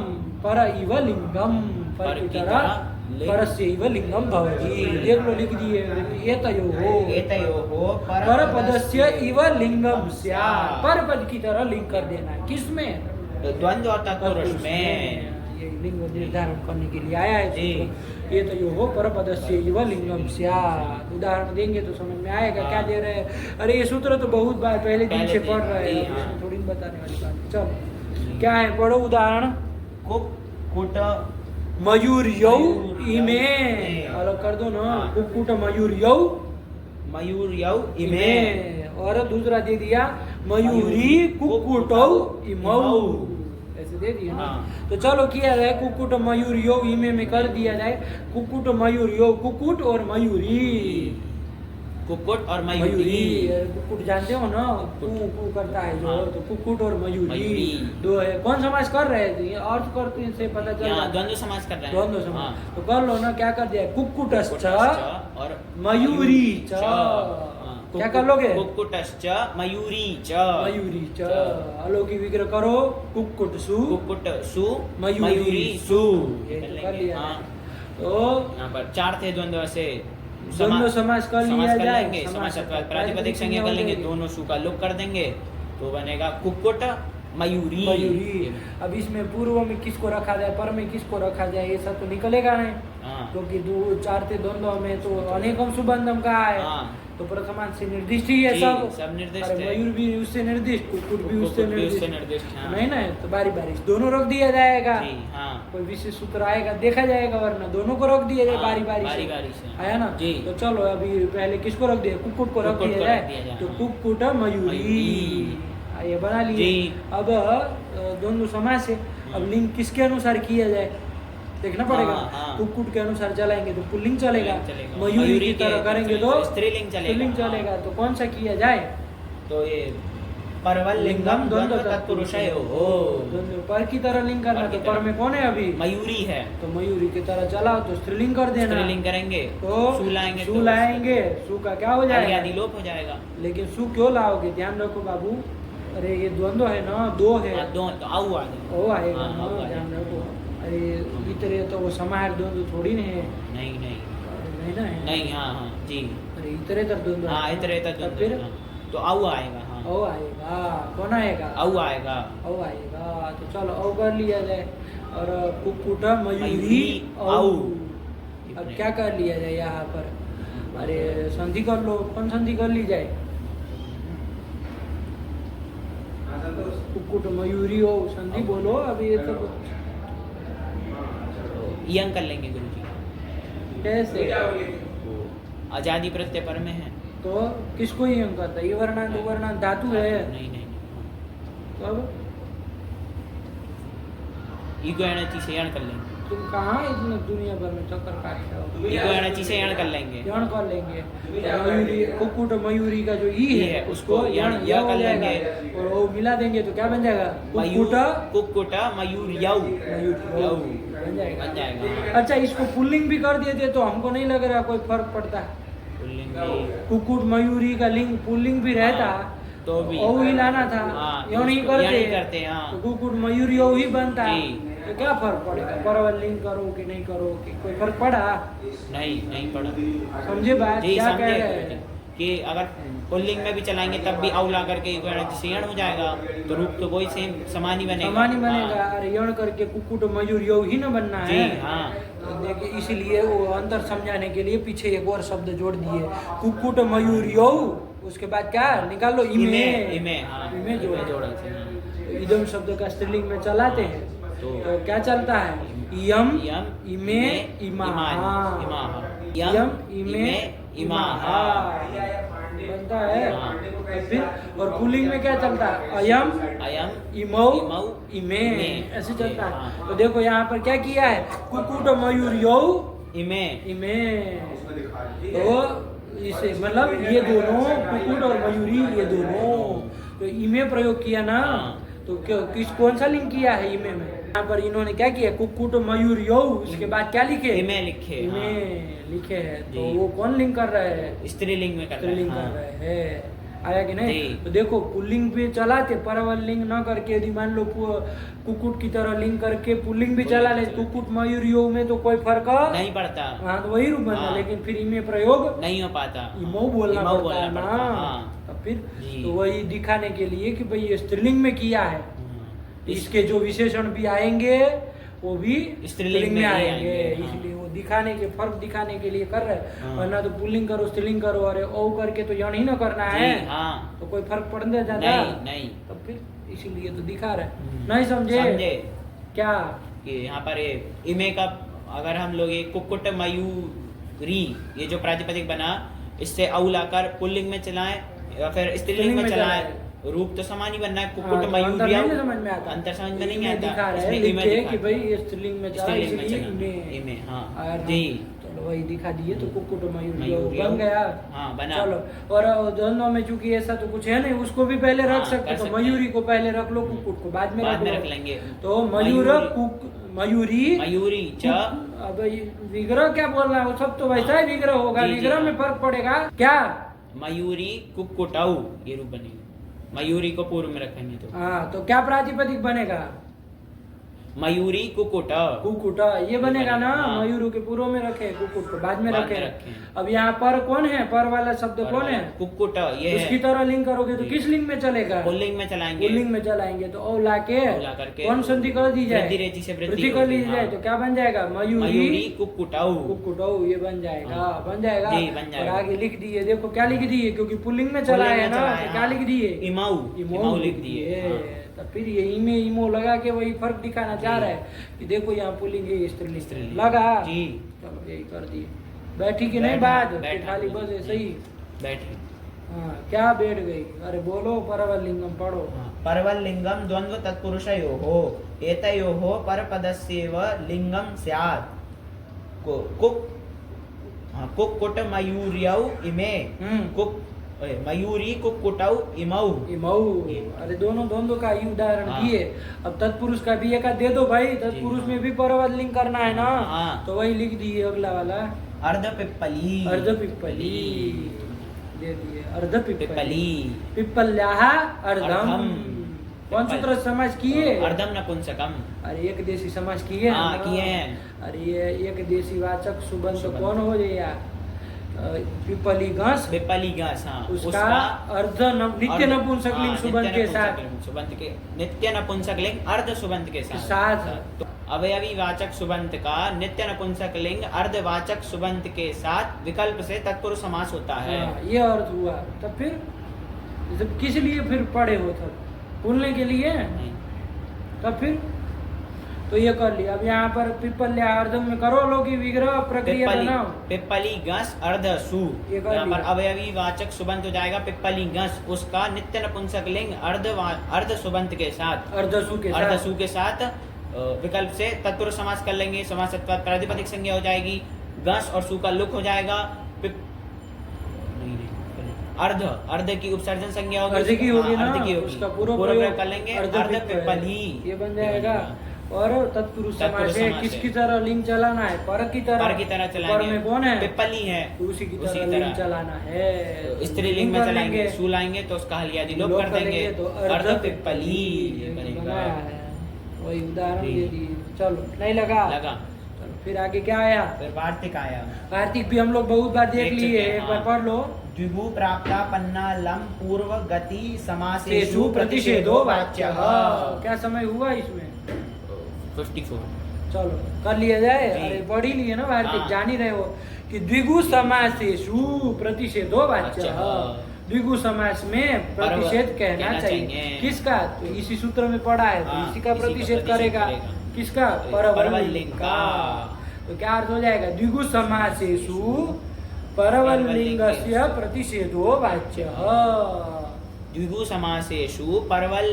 पर इव लिंगम, पर की तरह लिंग। परस्य इव लिंगम भवति। देख लो, लिख दिए। एतयोः एतयोः परपदस्य इव लिंगम स्यात्। परपद की तरह लिंग कर देना है। किसमें? द्वंद्व और तत्पुरुष में। ये लिंग निर्धारण करने के लिए आया है जी। सूत्र। ये तो यो हो परपदस्य इव लिंगम स्यात्। उदाहरण देंगे तो समझ में आएगा हाँ। क्या दे रहे हैं। अरे ये सूत्र तो बहुत बार पहले दिन पहले से दिन, पढ़ रहे जी, हैं, हाँ। इसमें थोड़ी बताने वाली बात है। चलो क्या है, पढ़ो उदाहरण। कुक्कुट मयूर्यौ इमे, इमे। अलग कर दो ना। हाँ। कुक्कुट मयूर्यौ मयूर्यौ इमे। इमे, और दूसरा दे दिया मयूरी कुक्कुटौ इमौ, ऐसे दे दिया ना। हाँ। तो चलो किया जाए, कुक्कुट मयूर्यौ इमे में कर दिया जाए। कुक्कुट मयूर्यौ, कुक्कुट और मयूरी। कुक्कुट और मयूरी, मयूरी। कुक्कुट जानते हो ना, कू कू करता है जो, हाँ। तो कुक्कुट और मयूरी मयूरी। दो है। कौन समाज कर रहे थे? ये अर्थ करते से पता चल यहाँ रहा है। द्वंद्व समास कर रहे हैं। द्वंद्व समाज। हाँ। तो कर लो ना, क्या कर दिया? कुक्कुटश्च कुक्कुटश्च और मयूरी च। हाँ। क्या कर लोगे? कुक्कुटश्च मयूरी च। मयूरी च। अलौकिक विग्रह करो। कुक्कुट सु, कुक्कुट सु मयूरी सु। ये कर तो कर लेंगे। लिया। हाँ। तो यहाँ पर चार थे द्वंद्व से द्वंद्व समास कर लिया जाए। लेंगे, समास अथवा अर्थात प्रातिपदिक संज्ञा कर लेंगे, दोनों सु का लोप कर देंगे, तो बनेगा कुक्कुट मयूरी। मयूरी। अब इसमें पूर्व में किसको रखा जाए, पर में किसको रखा जाए, ये सब तो निकलेगा नहीं। हाँ। क्योंकि दो चार थे द्वंद्व में तो अनेकम सुबंधम कहा है। हाँ। तो प्रथमांत से निर्दिष्ट ही है जी, सब। सब निर्दिष्ट अरे है। मयूर भी उससे निर्दिष्ट, कुक्कुट भी उससे निर्दिष्ट, निर्दिष्ट, हाँ। नहीं ना, तो बारी बारी दोनों रख दिया जाएगा। जी, हाँ। कोई विशेष सूत्र आएगा देखा जाएगा, वरना दोनों को रख दिया जाए हाँ, बारी बारी बारी से। आया ना। जी। तो चलो अभी पहले किसको रख दिया, कुक्कुट को रख कुक्कुट दिया को रख दिया जाए, जाए, तो हाँ। कुक्कुट मयूरी मयूरी। ये बना लिए। जी। अब द्वंद्व समास है, अब लिंग किसके अनुसार किया जाए देखना पड़ेगा। हाँ। कुक्कुट के अनुसार चलाएंगे तो पुल्लिंग चलेगा, चलेगा। मयूरी की के तरह करेंगे तो स्त्रीलिंग चलेगा। चलेगा। तो कौन सा किया जाए, तो ये परवल लिंगम द्वंद्व तत्पुरुषयोः। द्वंद्व पर की तरह लिंग करना, पर की तो पर तरह। में कौन है अभी, मयूरी है, तो मयूरी की तरह चलाओ तो स्त्रीलिंग कर देना। स्त्रीलिंग करेंगे तो सु लाएंगे, सु लाएंगे, सु का क्या हो जाएगा, आदि लोप हो जाएगा। लेकिन सु क्यों लाओगे, ध्यान रखो बाबू। अरे ये द्वंद्व है ना, दो है, हाँ, दो तो आऊ आ गए। ओ आएगा हाँ, ना, आऊ आ ध्यान जाएगा। रखो। अरे इतरे तो वो समाहार द्वंद्व थोड़ी नहीं है, नहीं नहीं नहीं ना है, नहीं, हाँ हाँ जी, अरे इतरे तर द्वंद्व हाँ है। इतरे तक तब फिर तो आऊ आएगा, हाँ ओ आएगा, कौन आएगा, आऊ आएगा। औ आएगा। तो चलो औ कर लिया जाए, और कुक्कुट मयूरी मयूरी, औ। औ। अब क्या कर लिया जाए यहाँ पर, अरे संधि कर लो, कौन संधि कर ली जाए, कुक्कुट मयूरी हो, संधि बोलो अभी ये तो यंग कर लेंगे गुरुजी। कैसे, आजादी प्रत्यय पर में है, तो किसको ही अंक करता है, ये वर्णांत वर्णांत धातु है, नहीं नहीं तो अब ईगो एनर्जी से यण कर लेंगे, तुम कहाँ इतने दुनिया भर में चक्कर काट रहे हो, ईगो एनर्जी से यण कर लेंगे। यण कर लेंगे, मयूरी कुक्कुट मयूरी का जो ई है उसको यण यण हो कर जाएगा, लेंगे। और वो मिला देंगे तो क्या बन जाएगा, मयूर कुक्कुट कुक्कुट मयूर यऊ मयूर बन जाएगा। बन जाएगा। अच्छा इसको पुल्लिंग भी कर दिए थे तो हमको नहीं लग रहा कोई फर्क पड़ता, पुल्लिंग कुक्कुट मयूरी का लिंग पुल्लिंग भी रहता तो भी ओ ही लाना था, हाँ, यो नहीं उसको- यो नहीं करते, करते, हाँ। तो कुक्कुट मयूरी ओ ही बनता, जी। तो क्या फर्क पड़ेगा, परवल लिंग करो कि नहीं करो कि कोई फर्क पड़ा, नहीं नहीं पड़ा। समझे बात जी क्या कह समझे रहे गुरुजी, हैं। कि अगर पुल्लिंग में भी चलाएंगे तब भी औ ला करके ईगो एनर्जी से यण हो जाएगा, तो रूप तो वही सेम समान ही बनेगा। समान ही बनेगा, हाँ। अरे यण करके कुक्कुट मयूर यो ही ना बनना जी, है। हाँ। तो देखिए इसलिए वो अंतर समझाने के लिए पीछे एक और शब्द जोड़ दिए, कुक्कुट मयूर यो, उसके बाद क्या निकाल लो, इमे इमे, हाँ, इमे जोड़ा जोड़ा से, हाँ। तो इदम शब्द का स्त्रीलिंग में चलाते हैं तो क्या चलता है, यम इमे इमाहा, यम इमे इमाहा बनता है। हाँ। और फिर और पुल्लिंग में क्या चलता है, अयम अयम इमौ इमौ, इमे, ऐसे चलता है। हाँ। तो देखो यहाँ पर क्या किया है, कुक्कुट मयूर यौ इमे इमे, तो इसे मतलब ये दोनों कुक्कुट और मयूरी ये दोनों, तो इमे प्रयोग किया ना, हाँ। तो किस कौन सा लिंक किया है इमे में, यहाँ पर इन्होंने क्या किया, कुक्कुट मयूर यौ, उसके बाद क्या लिखे, इमे लिखे, इमे हाँ। लिखे है, तो जी। वो कौन लिंक कर रहे हैं, स्त्रीलिंग में कर रहे स्त्रीलिंग हैं, कर हाँ। रहे हैं, आया कि नहीं। जी। तो देखो पुल्लिंग पे चलाते, परवल लिंग न करके यदि मान लो कुक्कुट की तरह लिंग करके पुल्लिंग भी चला ले, कुक्कुट मयूर यो में तो कोई फर्क नहीं पड़ता, हाँ तो वही रूप बनता, हाँ। लेकिन फिर इमे प्रयोग नहीं हो पाता, इमो बोलना इमौ पड़ता है बोलना ना, पड़ता, हाँ। तो फिर जी। तो वही दिखाने के लिए कि भाई ये स्त्रीलिंग में किया है, इसके जो विशेषण भी आएंगे वो भी स्त्रीलिंग में में ही आएंगे, आएंगे, हाँ। इसलिए वो दिखाने के फर्क दिखाने के लिए कर रहे हैं, हाँ। वरना तो पुल्लिंग करो स्त्रीलिंग करो, अरे ओ करके तो यण ही ना करना जी, है, हाँ। तो कोई फर्क पड़ने जाता, नहीं नहीं तो फिर इसीलिए तो दिखा रहे हैं। हम्म। नहीं समझे समझे क्या, कि यहाँ पर ये इमे का अगर हम लोग ये कुक्कुट मयूरी ये जो प्रातिपदिक बना, इससे औ लाकर पुल्लिंग में चलाएं या फिर स्त्रीलिंग में चलाएं, रूप तो समान ही बनना है, हाँ, कुक्कुट तो अंतर मयूरी नहीं समझ में आता, अंतर समझ में नहीं इमे आता, दिखा रहे हैं, इसमें इमे लिखे दिखा कि है। भाई ये स्त्रीलिंग में चला, स्त्रीलिंग में इसलिए चला, इमे, हाँ। और जी। चलो वही दिखा दिए, तो कुक्कुट मयूर मयूर बन गया, हाँ, बना। चलो। और दोनों में चूंकि ऐसा तो कुछ है नहीं, उसको भी पहले हाँ, रख सकते, कर तो सकते मयूरी हैं। को पहले रख लो, कुक्कुट को बाद में बाद में लो। रख लेंगे। तो मयूर मयूरी मयूरी च अब ये विग्रह क्या बोल रहा है, वो सब तो वैसा ही विग्रह होगा, जी, जी, विग्रह में हाँ। फर्क पड़ेगा क्या, मयूरी कुक्कुटौ ये रूप बनेगा, मयूरी को पूर्व में रखेंगे तो हाँ तो क्या प्रातिपदिक बनेगा, मयूरी कुकुट। कुकुट ये बनेगा ना, हाँ। मयूर के पूर्व में रखे, कुकुट को बाद में बाद रखे। में रखे। अब यहाँ पर कौन है, पर वाला शब्द कौन है, कुकुट ये उसकी है। तरह लिंक करोगे तो जी। किस लिंग में चलेगा, पुल्लिंग में चलाएंगे। पुल्लिंग में चलाएंगे तो औ ला के औ ला करके कौन संधि कर दी जाए, वृद्धि रेचि से वृद्धि कर ली होगी, जाए हाँ। तो क्या बन जाएगा, मयूरी मयूरी कुकुटौ। कुकुटौ, ये बन जाएगा, हाँ। बन जाएगा। जी, बन जाएगा। और आगे लिख दिए, देखो क्या लिख दिए, क्योंकि पुल्लिंग में चला है ना, तो क्या लिख दिए, इमाऊ। इमाऊ लिख दिए। हाँ। तो फिर ये इमे इमो लगा के वही फर्क दिखाना चाह जी। रहा है कि देखो यहाँ पुल्लिंग है, स्त्रीलिंग स्त्रीलिंग। लगा। जी। चलो यही कर दिए। बैठी कि नहीं बैठा, बात, कि बैठा। खाली बस ऐसे ही। बैठे। हाँ, क्या बैठ गई, अरे बोलो परवल लिंगम पढ़ो। परवल लिंगम द्वंद्व तत्पुरुषयोः एतयोः परपदस्यैव लिंगम स्यात्। कुक्कुट मयूर्यौ इमे। मयूरी कुक्कुटौ इमौ। इमौ, अरे दोनों का ही उदाहरण हाँ। दिए। अब तत्पुरुष का भी एक दे दो भाई, तत्पुरुष हाँ। में भी परवल लिंग करना है ना, हाँ। तो वही लिख दिए अगला वाला, अर्ध पिप्पली। अर्ध पिप्पली दे दिए, अर्ध पिप्पली, पिप्पली। पिप्पल्याः अर्धम। अर्धम। कौन सूत्र समाज किए, अर्धम नपुंसकम। अरे एक देशी समाज किए हैं हाँ, ना? किए हैं। अरे ये एक देशी वाचक सुबंध सुबंध। कौन हो जाएगा, पिपली घास, पिप्पली घास। हाँ। उसका अर्ध नित्य नपुंसक लिंग सुबंध के साथ, सुबंत के नित्य नपुंसक लिंग अर्ध सुबंत के साथ। साथ। तो अवयवी वाचक सुबंत का नित्य नपुंसक लिंग अर्धवाचक सुबंत के साथ विकल्प से तत्पुरुष समास होता है। हाँ, ये अर्थ हुआ। तब फिर जब किस लिए फिर पढ़े हो, तब बोलने के लिए, तब फिर तो ये कर लिया। अब यहाँ पर पिपल्या अर्धम में करो लोगी विग्रह प्रक्रिया बनाओ। पिप्पली घस अर्ध सु, ये कर यहाँ पर लिया। अवयवी वाचक सुबंत हो जाएगा पिप्पली घस, उसका नित्य नपुंसक लिंग अर्ध सुबंत के साथ, अर्धसु के साथ, अर्धसु के साथ विकल्प से तत्पुरुष समास कर लेंगे। समासत्वात् प्रातिपदिक संज्ञा हो जाएगी, गस और सु का लुक हो जाएगा। अर्ध की उपसर्जन संज्ञा होगी, अर्ध की होगी ना, अर्ध की होगी। उसका पूर्व प्रयोग प्रयोग कर लेंगे, अर्ध अर्ध पिप्पली। पिप्पली ये बन जाएगा। और तत्पुरुष समास है, समास किसकी है। तरह लिंग चलाना है, पर की तरह, पर की तरह पर चलाएंगे। में कौन है, पिप्पली है, तो उसी की तरह लिंग चलाना है। स्त्रीलिंग में कर चलाएंगे, लेंगे। सु लाएंगे तो उसका हलियादी लोप लोप कर देंगे, तो अर्ध पिप्पली बनेगा। बनाया है, वही उदाहरण जी। दे दिए। चलो नहीं लगा, लगा। चलो फिर आगे क्या आया, फिर वार्तिक आया। कार्तिक भी हम लोग बहुत बार देख देख लिए, चुके हैं, एक बार हाँ। पढ़ लो। द्विगु प्राप्ता पन्ना लम पूर्व गति समासेषु सेषु प्रतिषेधो वाच्यः। वाच्यः। क्या समय हुआ इसमें, 54। चलो कर लिया जाए। जी। अरे पढ़ ही लिए ना वार्तिक, हाँ। जान ही रहे हो कि द्विगु समासेषु प्रतिषेधो वाच्यः। वाच्यः। द्विगु समास में प्रतिषेध कहना चाहिए। किसका, तो इसी सूत्र में पढ़ा है, तो हाँ, इसी का इसी का प्रतिषेध प्रतिषेध करेगा। करेगा। किसका, परवल परवल लिंग का। का। तो क्या अर्थ हो जाएगा, द्विगु समासेषु परवल लिंगस्य प्रतिषेधो वाच्यः। द्विगु समासेषु परवल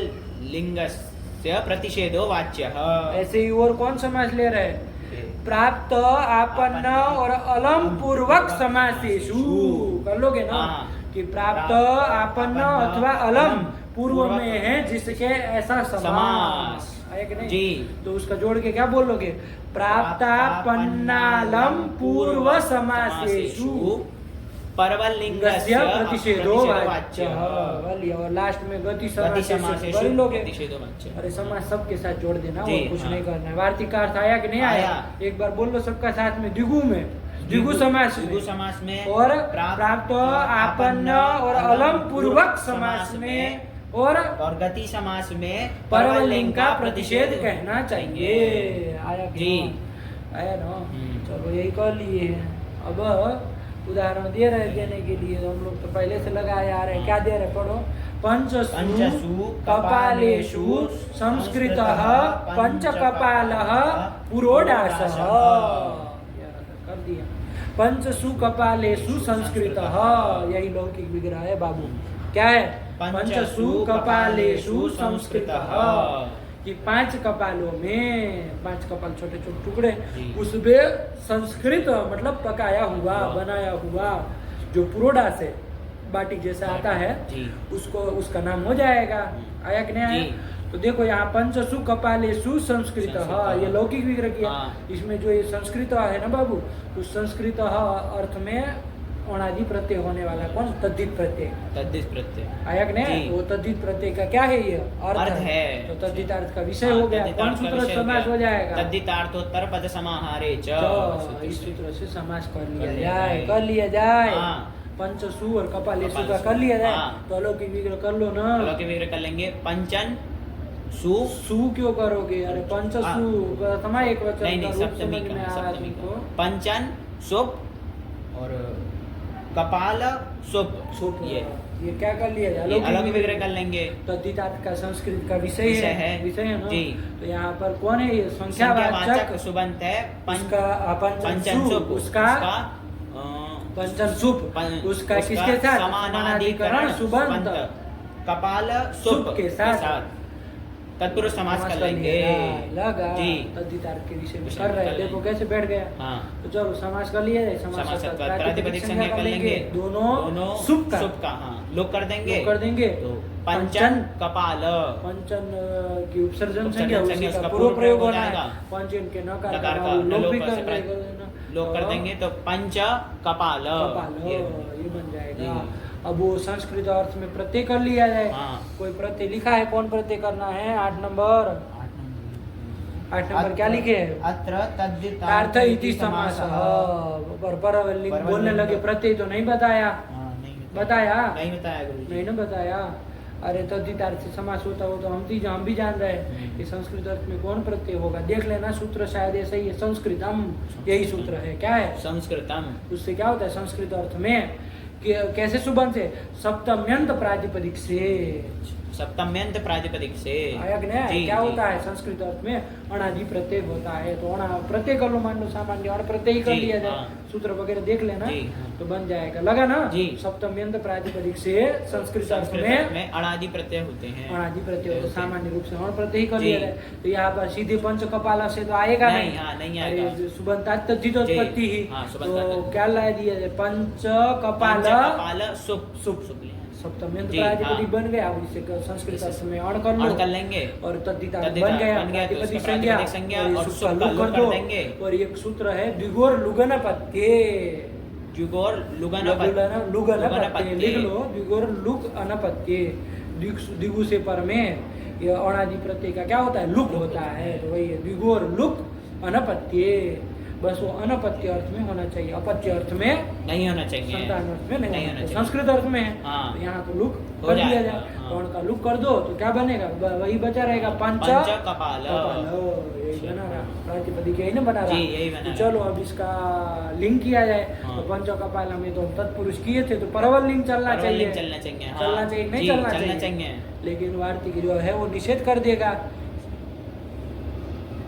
लिंगस्य प्रतिषेधो वाच्यः। ऐसे ही और कौन समास ले रहे हैं, प्राप्त आपन्न और अलम पूर्वक समासेषु कर लोगे ना, हाँ। कि प्राप्त आपन्न अथवा अलम पूर्व में है जिसके ऐसा समास है कि नहीं जी। तो उसका जोड़ के क्या बोलोगे, प्राप्तापन्नालम पूर्व समासेषु परवल लिंगस्य प्रतिषेधो वाच्यः। और लास्ट में गति समासेषु कर लोगे। प्रतिषेधो वाच्यः। अरे समाज सबके साथ जोड़ देना, जी, और कुछ हाँ। नहीं करना है। वार्तिक का अर्थ आया कि नहीं आया, आया। एक बार बोल लो सबका साथ में, द्विगु में, द्विगु समास द्विगु में, समास में और प्राप्त आपन्न और अलम पूर्वक समास में, और गति समास में परवल लिंग का प्रतिषेध कहना चाहिए। आया कि जी। नहीं? आया ना, चलो यही कर लिए हैं। अब उदाहरण दे रहे देने के लिए, हम लोग तो पहले से लगाए आ रहे हैं। क्या दे रहे, पढ़ो। पंचसु कपालेषु संस्कृतः पंचकपालः पुरोडासः। कर दिया, पंचसु कपालेषु संस्कृतः, यही लौकिक विग्रह है बाबू। क्या है, पंचसु कपालेषु संस्कृतः, कि 5 कपालों में, 5 कपाल छोटे छोटे टुकड़े, उसमें संस्कृत मतलब पकाया हुआ, बनाया हुआ, जो पुरोडास है, बाटी जैसा आता है, उसको उसका नाम हो जाएगा। आया कि नहीं आया? तो देखो यहाँ पंचसु कपालेषु संस्कृत, ये लौकिक विग्रह किया। इसमें जो ये संस्कृत है ना बाबू, तो संस्कृत अर्थ में अणादि प्रत्यय होने वाला कौन? तद्धित प्रत्यय। तद्धित प्रत्यय आया कि नहीं? जी। वो तद्धित प्रत्यय का क्या है? ये अर्थ है। तो तद्धितार्थ का विषय हो गया। कौन सूत्र से समास हो जाएगा? तद्धितार्थोत्तर पद समाहारे च। तो इस सूत्र से समास कर लिया जाए। पंचसु और कपालेषु का कर लिया जाए। तो अलौकिक विग्रह कर लो ना। अलौकिक विग्रह कर लेंगे। पंचन सु क्यों करोगे? अरे पंचसु समय एक वचन नहीं का रूप सप्तमी समझ में का, आया सप्तमी तुमको? का। पंचन सुप और कपाल सुप ये क्या कर लिया जाए? अलौकिक विग्रह कर लेंगे। तद्धितार्थ का संस्कृत का विषय है ना? जी। तो यहाँ पर कौन है? ये संख्यावाचक सुबंत है। पंचन सुप उसका पंचन सुप उसका किसके साथ? समानाधिकरण सुबंत कपाल सुप के साथ तत्पुरुष समास कर लेंगे। लगा जी। तद्धितार्थ के विषय में कर रहे हैं। देखो कैसे बैठ गया। हाँ। तो चलो समास कर लिया जाए। समास प्रातिपदिक संज्ञा कर लेंगे। दोनों सुप का हाँ लोग कर देंगे। तो पंचन कपाल पंचन की उपसर्जन संज्ञा उसका पूर्व प्रयोग हो जाएगा। पंचन के नकार नकार का का लोप भी लोप कर से देना। लोग कर देंगे तो पंच कपाल ये बन जाएगा। अब वो संस्कृत अर्थ में प्रत्यय कर लिया जाए। हाँ। कोई प्रत्यय लिखा है? कौन प्रत्यय करना है? 8 नंबर। 8 नंबर क्या लिखे है? अत्र तद्धितार्थ इति समासः। पर परवलिंग बोलने लगे प्रत्यय तो नहीं बताया। बताया नहीं बताया गुरुजी। नहीं ना बताया। अरे तद्धितार्थ से समास होता हो तो हम भी जान रहे हैं कि संस्कृत अर्थ में कौन प्रत्यय होगा। देख लेना सूत्र शायद ऐसा ही है। संस्कृतम यही सूत्र है। क्या है? संस्कृतम। उससे क्या होता है संस्कृत अर्थ में? कैसे सुबंत से? सप्तम्यंत प्रातिपदिक से। सप्तम्यंत प्रातिपदिक से आया कि नहीं? क्या होता है संस्कृत अर्थ में? अणादि प्रत्यय होता है। तो अणा प्रत्यय कर लो, मान लो सामान्य अण प्रत्यय कर लिया जाए। सूत्र वगैरह देख लेना तो बन जाएगा। लगा ना? सप्तम्यंत प्रातिपदिक से संस्कृत अर्थ में अणादि प्रत्यय होते हैं। अणादि प्रत्यय होते सामान्य रूप से अण प्रत्यय कर लिया जाए। तो यहाँ पर सीधे पंच कपाल से तो आएगा नहीं आएगा। सुबंतात तद्धितोत्पत्ति ही। तो क्या ला दिया जाए? पंच कपाल सुप सुप सप्तम्यंत प्रातिपदिक बन गया। अब इसे संस्कृत अर्थ में अण कर लेंगे और तद्धितार्थ बन गया। प्रातिपदिक संज्ञा और उसका लुक कर दो। और एक सूत्र है द्विगोर लुगनपत्ये। द्विगोर लुगनपत्ये लिख लो। द्विगोर लुक अनपत्ये। द्विगु से पर में ये अणादि प्रत्यय का क्या होता है? लुक होता है। तो वही है द्विगोर लुक अनपत्ये। बस वो अनपत्य अर्थ में होना चाहिए, अपत्य अर्थ में नहीं होना चाहिए, संतान अर्थ में नहीं होना चाहिए। संस्कृत अर्थ में है। हाँ। तो यहाँ तो लुक कर दिया जाए। तो उनका लुक कर दो तो क्या बनेगा? वही बचा रहेगा पंच कपाल। यही बना रहा प्रातिपदिक यही ना बना रहा। यही बना। तो चलो अब इसका लिंक किया जाए। तो पंच कपाल में तो तत्पुरुष किए थे तो परवल लिंक चलना चाहिए नहीं चलना चाहिए। लेकिन वार्तिक जो है वो निषेध कर देगा।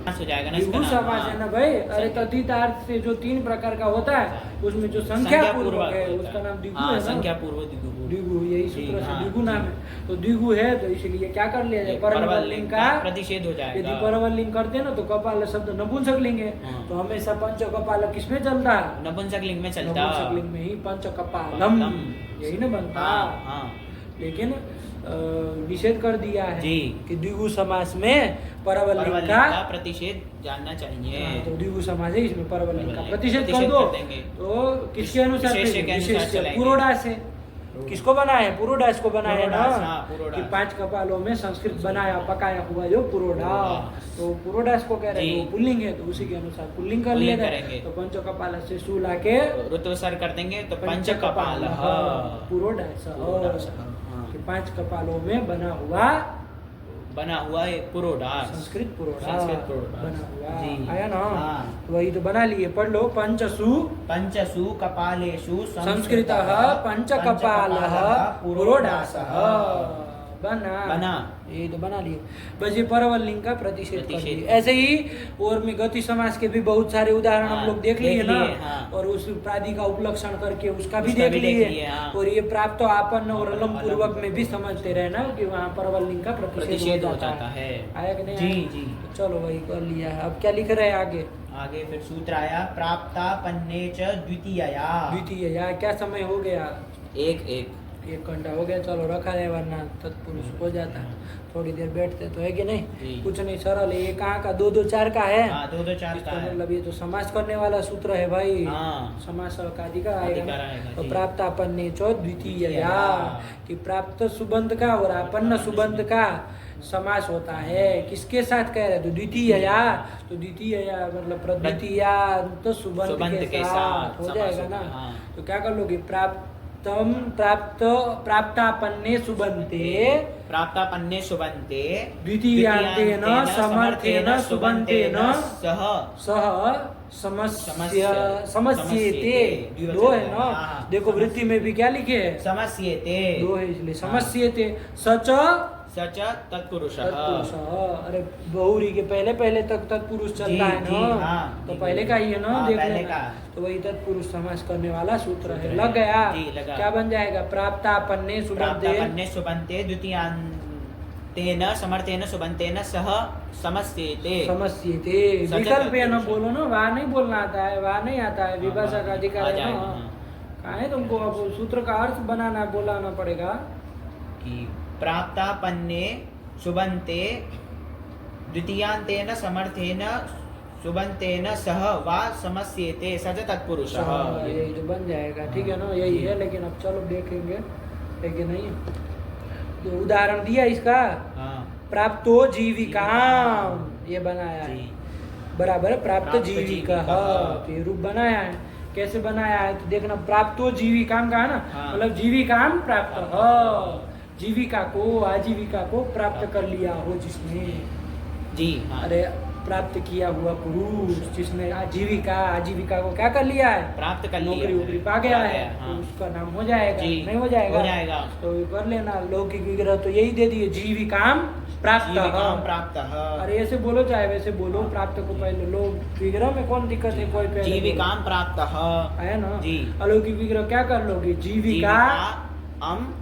हो जाएगा ना द्विगु समास है ना भाई। अरे तद्धितार्थ से जो 3 प्रकार का होता है उसमें जो संख्या पूर्वक है उसका नाम द्विगु है ना। संख्या पूर्व द्विगु यही सूत्र से द्विगु नाम है। तो द्विगु है तो इसलिए क्या कर लिया जाए? परवल लिंग का प्रतिषेध हो जाएगा। यदि परवल लिंग करते ना तो कपाल शब्द नपुंसक लिंग है। तो हमेशा पंच कपाल किसमें चलता है? नपुंसक लिंग में चलता है। नपुंसक लिंग में ही पंच कपालम यही ना बनता। लेकिन निषेध कर दिया है कि द्विगु समास में परवल लिंग का प्रतिषेध जानना चाहिए। तो द्विगु समास है इसमें परवल लिंग का प्रतिषेध कर दो। तो किसके अनुसार? पुरोडास है। किसको बनाया है? पुरोडास को बनाया ना कि 5 कपालों में संस्कृत बनाया पकाया हुआ जो पुरोडास। तो पुरोडास को कह रहे हैं वो पुल्लिंग है। तो उसी के अनुसार पुल्लिंग कर लिया जाए। तो पंच कपाल से सु ला के ऋत्वसर कर देंगे तो पंच कपाल पुरोडास। 5 कपालों में बना हुआ है पुरोडास। संस्कृत पुरोडास बना हुआ आया ना। वही तो बना लिए। पढ़ लो। पंचसु कपालेषु संस्कृतः पंच कपालः पुरोडासः बना। ये तो बना लिए। बस ये परवल लिंग का प्रतिषेध। ऐसे ही और में गति समास के भी बहुत सारे उदाहरण हम लोग देख लिए ना। और उस प्रादि का उपलक्षण करके उसका भी देख लिए। और ये प्राप्त आपन्न और अलम पूर्वक में भी समझते रहे ना कि वहाँ परवल लिंग का प्रतिषेध हो जाता है। आया कि नहीं? जी। चलो वही कर लिया है। अब क्या लिख रहे हैं आगे? फिर सूत्र आया प्राप्ता पन्ने च द्वितीयया। क्या समय हो गया? 1-1 1 घंटा हो गया, चलो रखा है, वरना तत्पुरुष हो जाता। थोड़ी देर बैठते तो है कि नहीं, जी। कुछ नहीं, सरल है। ये कहाँ का 2 2 4 का है, हाँ, 2 2 4 इसका का है। मतलब ये तो समास करने वाला सूत्र है भाई। हाँ। समास का अधिकार आएगा अधिकार ना। आएगा, तो जी। प्राप्तापन्ने च द्वितीय द्वितीया। कि प्राप्त सुबंध का और आपन्न सुबंध का समास होता है। किसके साथ कह रहे, तो द्वितीय या, तो द्वितीय या मतलब प्रद्वितीया तो सुबंध के साथ हो समास जाएगा होता ना। है, हाँ। तो क्या कर लोगे, प्राप्तापन्ने सुबन्ते प्राप्तापन्ने सुबन्ते द्वितीयान्तेन समर्थेन सुबन्तेन सह सह समस्येते। 2 है ना, हाँ। देखो वृत्ति में भी क्या लिखे है, समस्येते 2 है, इसलिए हाँ। समस्येते सच सच तत्पुरुषः। तत्पुरुष। अरे बहुरी के पहले पहले तक तत्पुरुष चलता है जी, ना, हाँ, तो जी, पहले का ही है ना, हाँ, देख पहले लेना। का। तो वही तत्पुरुष समास करने वाला सूत्र है। सूत्र लग है। गया, जी, लगा। क्या बन जाएगा, प्राप्तापन्ने सुबन्ते प्राप्तापन्ने सुबन्ते द्वितीयान्तेन समर्थेन सुबन्तेन सह समस्येते। समस्येते। सच विकल्प है ना, तत्पुरुष। बोलो ना, वहाँ नहीं बोलना आता है, वहाँ नहीं आता है, विभाषा का अधिकार आ है जाएगा, ना। हाँ। कहाँ है तुमको, अब सूत्र का अर्थ बनाना बोलाना पड़ेगा। कि प्राप्तापन्ने सुबन्ते द्वितीयान्तेन समर्थेन सुबन्तेन सह वा समस्येते सच तत्पुरुषः। यही तो बन जाएगा, ठीक है ना, यही है। लेकिन अब चलो देखेंगे है कि नहीं। तो उदाहरण दिया इसका, हाँ। प्राप्तो जीविकाम, ये बनाया है जी। बराबर, प्राप्त प्राप्त जीविका। जीविका। तो ये रूप बनाया है। कैसे बनाया है तो देखना, प्राप्तो जीविकाम का है ना, हाँ। मतलब जीविकाम प्राप्त हो, जीविका को, आजीविका को प्राप्त कर लिया हो जिसने। जी, हाँ। अरे प्राप्त किया हुआ पुरुष जिसने आजीविका को क्या कर लिया है, प्राप्त कर लिया, नौकरी वोकरी पा गया है, हाँ। तो उसका नाम हो जाएगा, जी, नहीं हो जाएगा, हो जाएगा। तो ये कर लेना। लौकिक विग्रह तो यही दे दिए, जीविकाम प्राप्त। जीविकाम प्राप्त। अरे ऐसे बोलो चाहे वैसे बोलो, प्राप्त को पहले लो, विग्रह में कौन दिक्कत है, कोई पहले जीविकाम प्राप्त बोलो। है ना। जी। अलौकिक विग्रह क्या कर लोगे, जीविका अम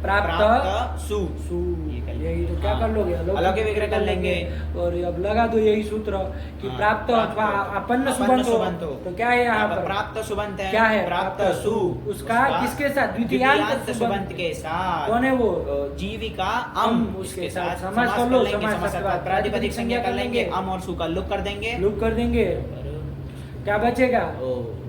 प्राप्त सु। यही तो क्या हाँ। कर लोगे, अलौकिक विग्रह कर लेंगे। और अब लगा दो यही सूत्र कि हाँ, प्राप्त अथवा अपन्न सुबंत हो। तो क्या है यहाँ पर, प्राप्त सुबंत है, क्या है, प्राप्त सु। उसका किसके साथ, द्वितीयांत सुबंत के साथ। कौन है वो, जीविका अम, उसके साथ समास कर लो, समास समास प्रातिपदिक संज्ञा कर लेंगे, अम और सु का लुक कर देंगे, लुक कर देंगे, क्या बचेगा,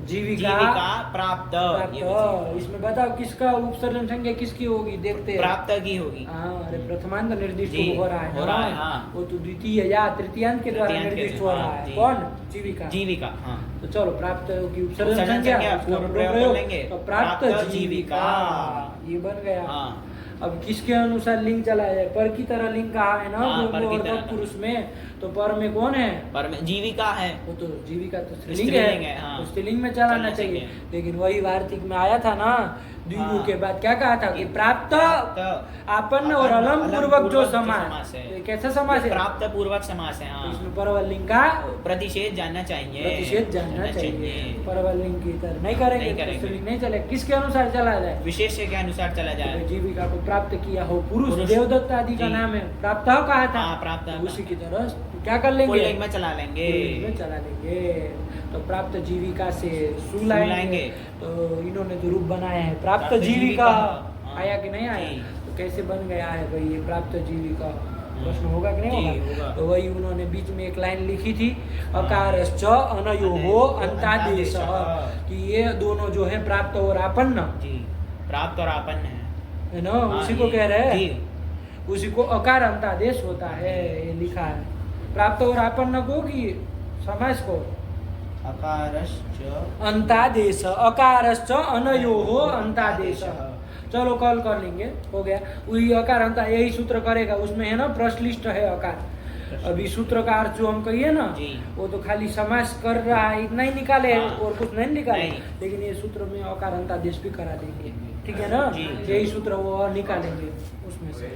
जीविका प्राप्त। ये प्राप्त। इसमें बताओ किसका उपसर्जन संज्ञा किसकी होगी, देखते हैं। प्राप्त की होगी। हाँ, अरे प्रथमांत निर्दिष्ट जी, हो रहा है, हो रहा है, हाँ। वो तो द्वितीय या तृतीयांत के द्वारा तृतीयांत के, निर्दिष्ट हो रहा हाँ, है। जी। कौन, जीविका। जीविका, हाँ। तो चलो प्राप्त की उपसर्जन उपसर्जन संज्ञा, संज्ञा, उसका पूर्व प्रयोग प्रयोग कर लेंगे। तो प्राप्त प्राप्त जीविका, ये बन गया। हाँ। अब किसके अनुसार लिंग चला जाए, पर की तरह लिंग कहा है ना, हाँ, पर की और तरह। पुरुष में, तो पर में कौन है, पर में जीविका है। वो तो जीविका तो स्त्रीलिंग स्त्रीलिंग है, है, हाँ। तो स्त्रीलिंग में चलाना चलना चाहिए। चाहिए। लेकिन वही वार्तिक में आया था ना, द्विगु हाँ। के बाद क्या कहा था कि प्राप्त आपन्न और अलम पूर्वक जो समास है। है, कैसा समास है, प्राप्त पूर्वक समास है, हाँ। इसमें परवल लिंग का प्रतिषेध जानना चाहिए, प्रतिषेध जानना चाहिए। परवल लिंग की तरह नहीं करेंगे, नहीं तो करेंगे। स्त्रीलिंग नहीं चले। किसके अनुसार चला जाए, विशेष के अनुसार चला तो जाए। जीविका को प्राप्त किया हो, पुरुष पुरुष, देवदत्त आदि का जी। नाम है, प्राप्त हो कहा था, हाँ, प्राप्त तो का। उसी की तरह क्या कर लेंगे, पुल्लिंग में चला लेंगे, पुल्लिंग में चला लेंगे। तो प्राप्त जीविका से सु लाएंगे। तो इन्होंने जो रूप बनाया है प्राप्त प्राप्त जीविका, जीविका, हाँ। आया कि नहीं आया, जी। तो कैसे बन गया है भाई ये प्राप्त जीविका, प्रश्न होगा कि नहीं जी, होगा। होगा। तो वही उन्होंने बीच में एक लाइन लिखी थी, अकारश्च अनयोहो अंतादेश, कि ये दोनों जो है प्राप्त और आपन्न जी, प्राप्त और आपन्न है ना, हाँ, उसी को ये- कह रहे हैं, जी। उसी को अकार अंतादेश होता है, ये लिखा है। प्राप्त और आपन्न को कि समास को, अकारश्च अंतादेश, अकारश्च अनयोहो अंतादेश। चलो कॉल कर लेंगे, हो गया। वही अकार अंता, यही सूत्र करेगा, उसमें है ना प्रश्लिष्ट है अकार। अभी सूत्र का अर्थ जो हम कहिए ना, जी। वो तो खाली समास कर रहा है, इतना ही निकाले, हाँ। और कुछ नहीं निकाले। नहीं। लेकिन ये सूत्र में अकार अंतादेश भी करा देंगे, ठीक है ना, जी। यही सूत्र वो और निकालेंगे उसमें से।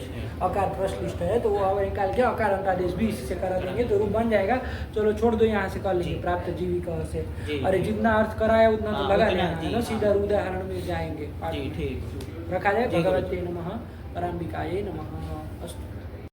अकार प्रश्लिष्ट है तो वो और निकाल के अकार अंतादेश भी इसी से करा देंगे, तो रूप बन जाएगा। चलो छोड़ दो, यहाँ से कर लेंगे जी। प्राप्त जीविका से। जी। अरे जितना अर्थ कराया उतना तो हाँ, लगा उतना, देना है जी, ना, हाँ। सीधा उदाहरण में जाएंगे पाठ जी, में। ठीक। रखा जाए। जी, गुरु जी। भगवते नमः, पराम्बिकायै नमः। अस्तु।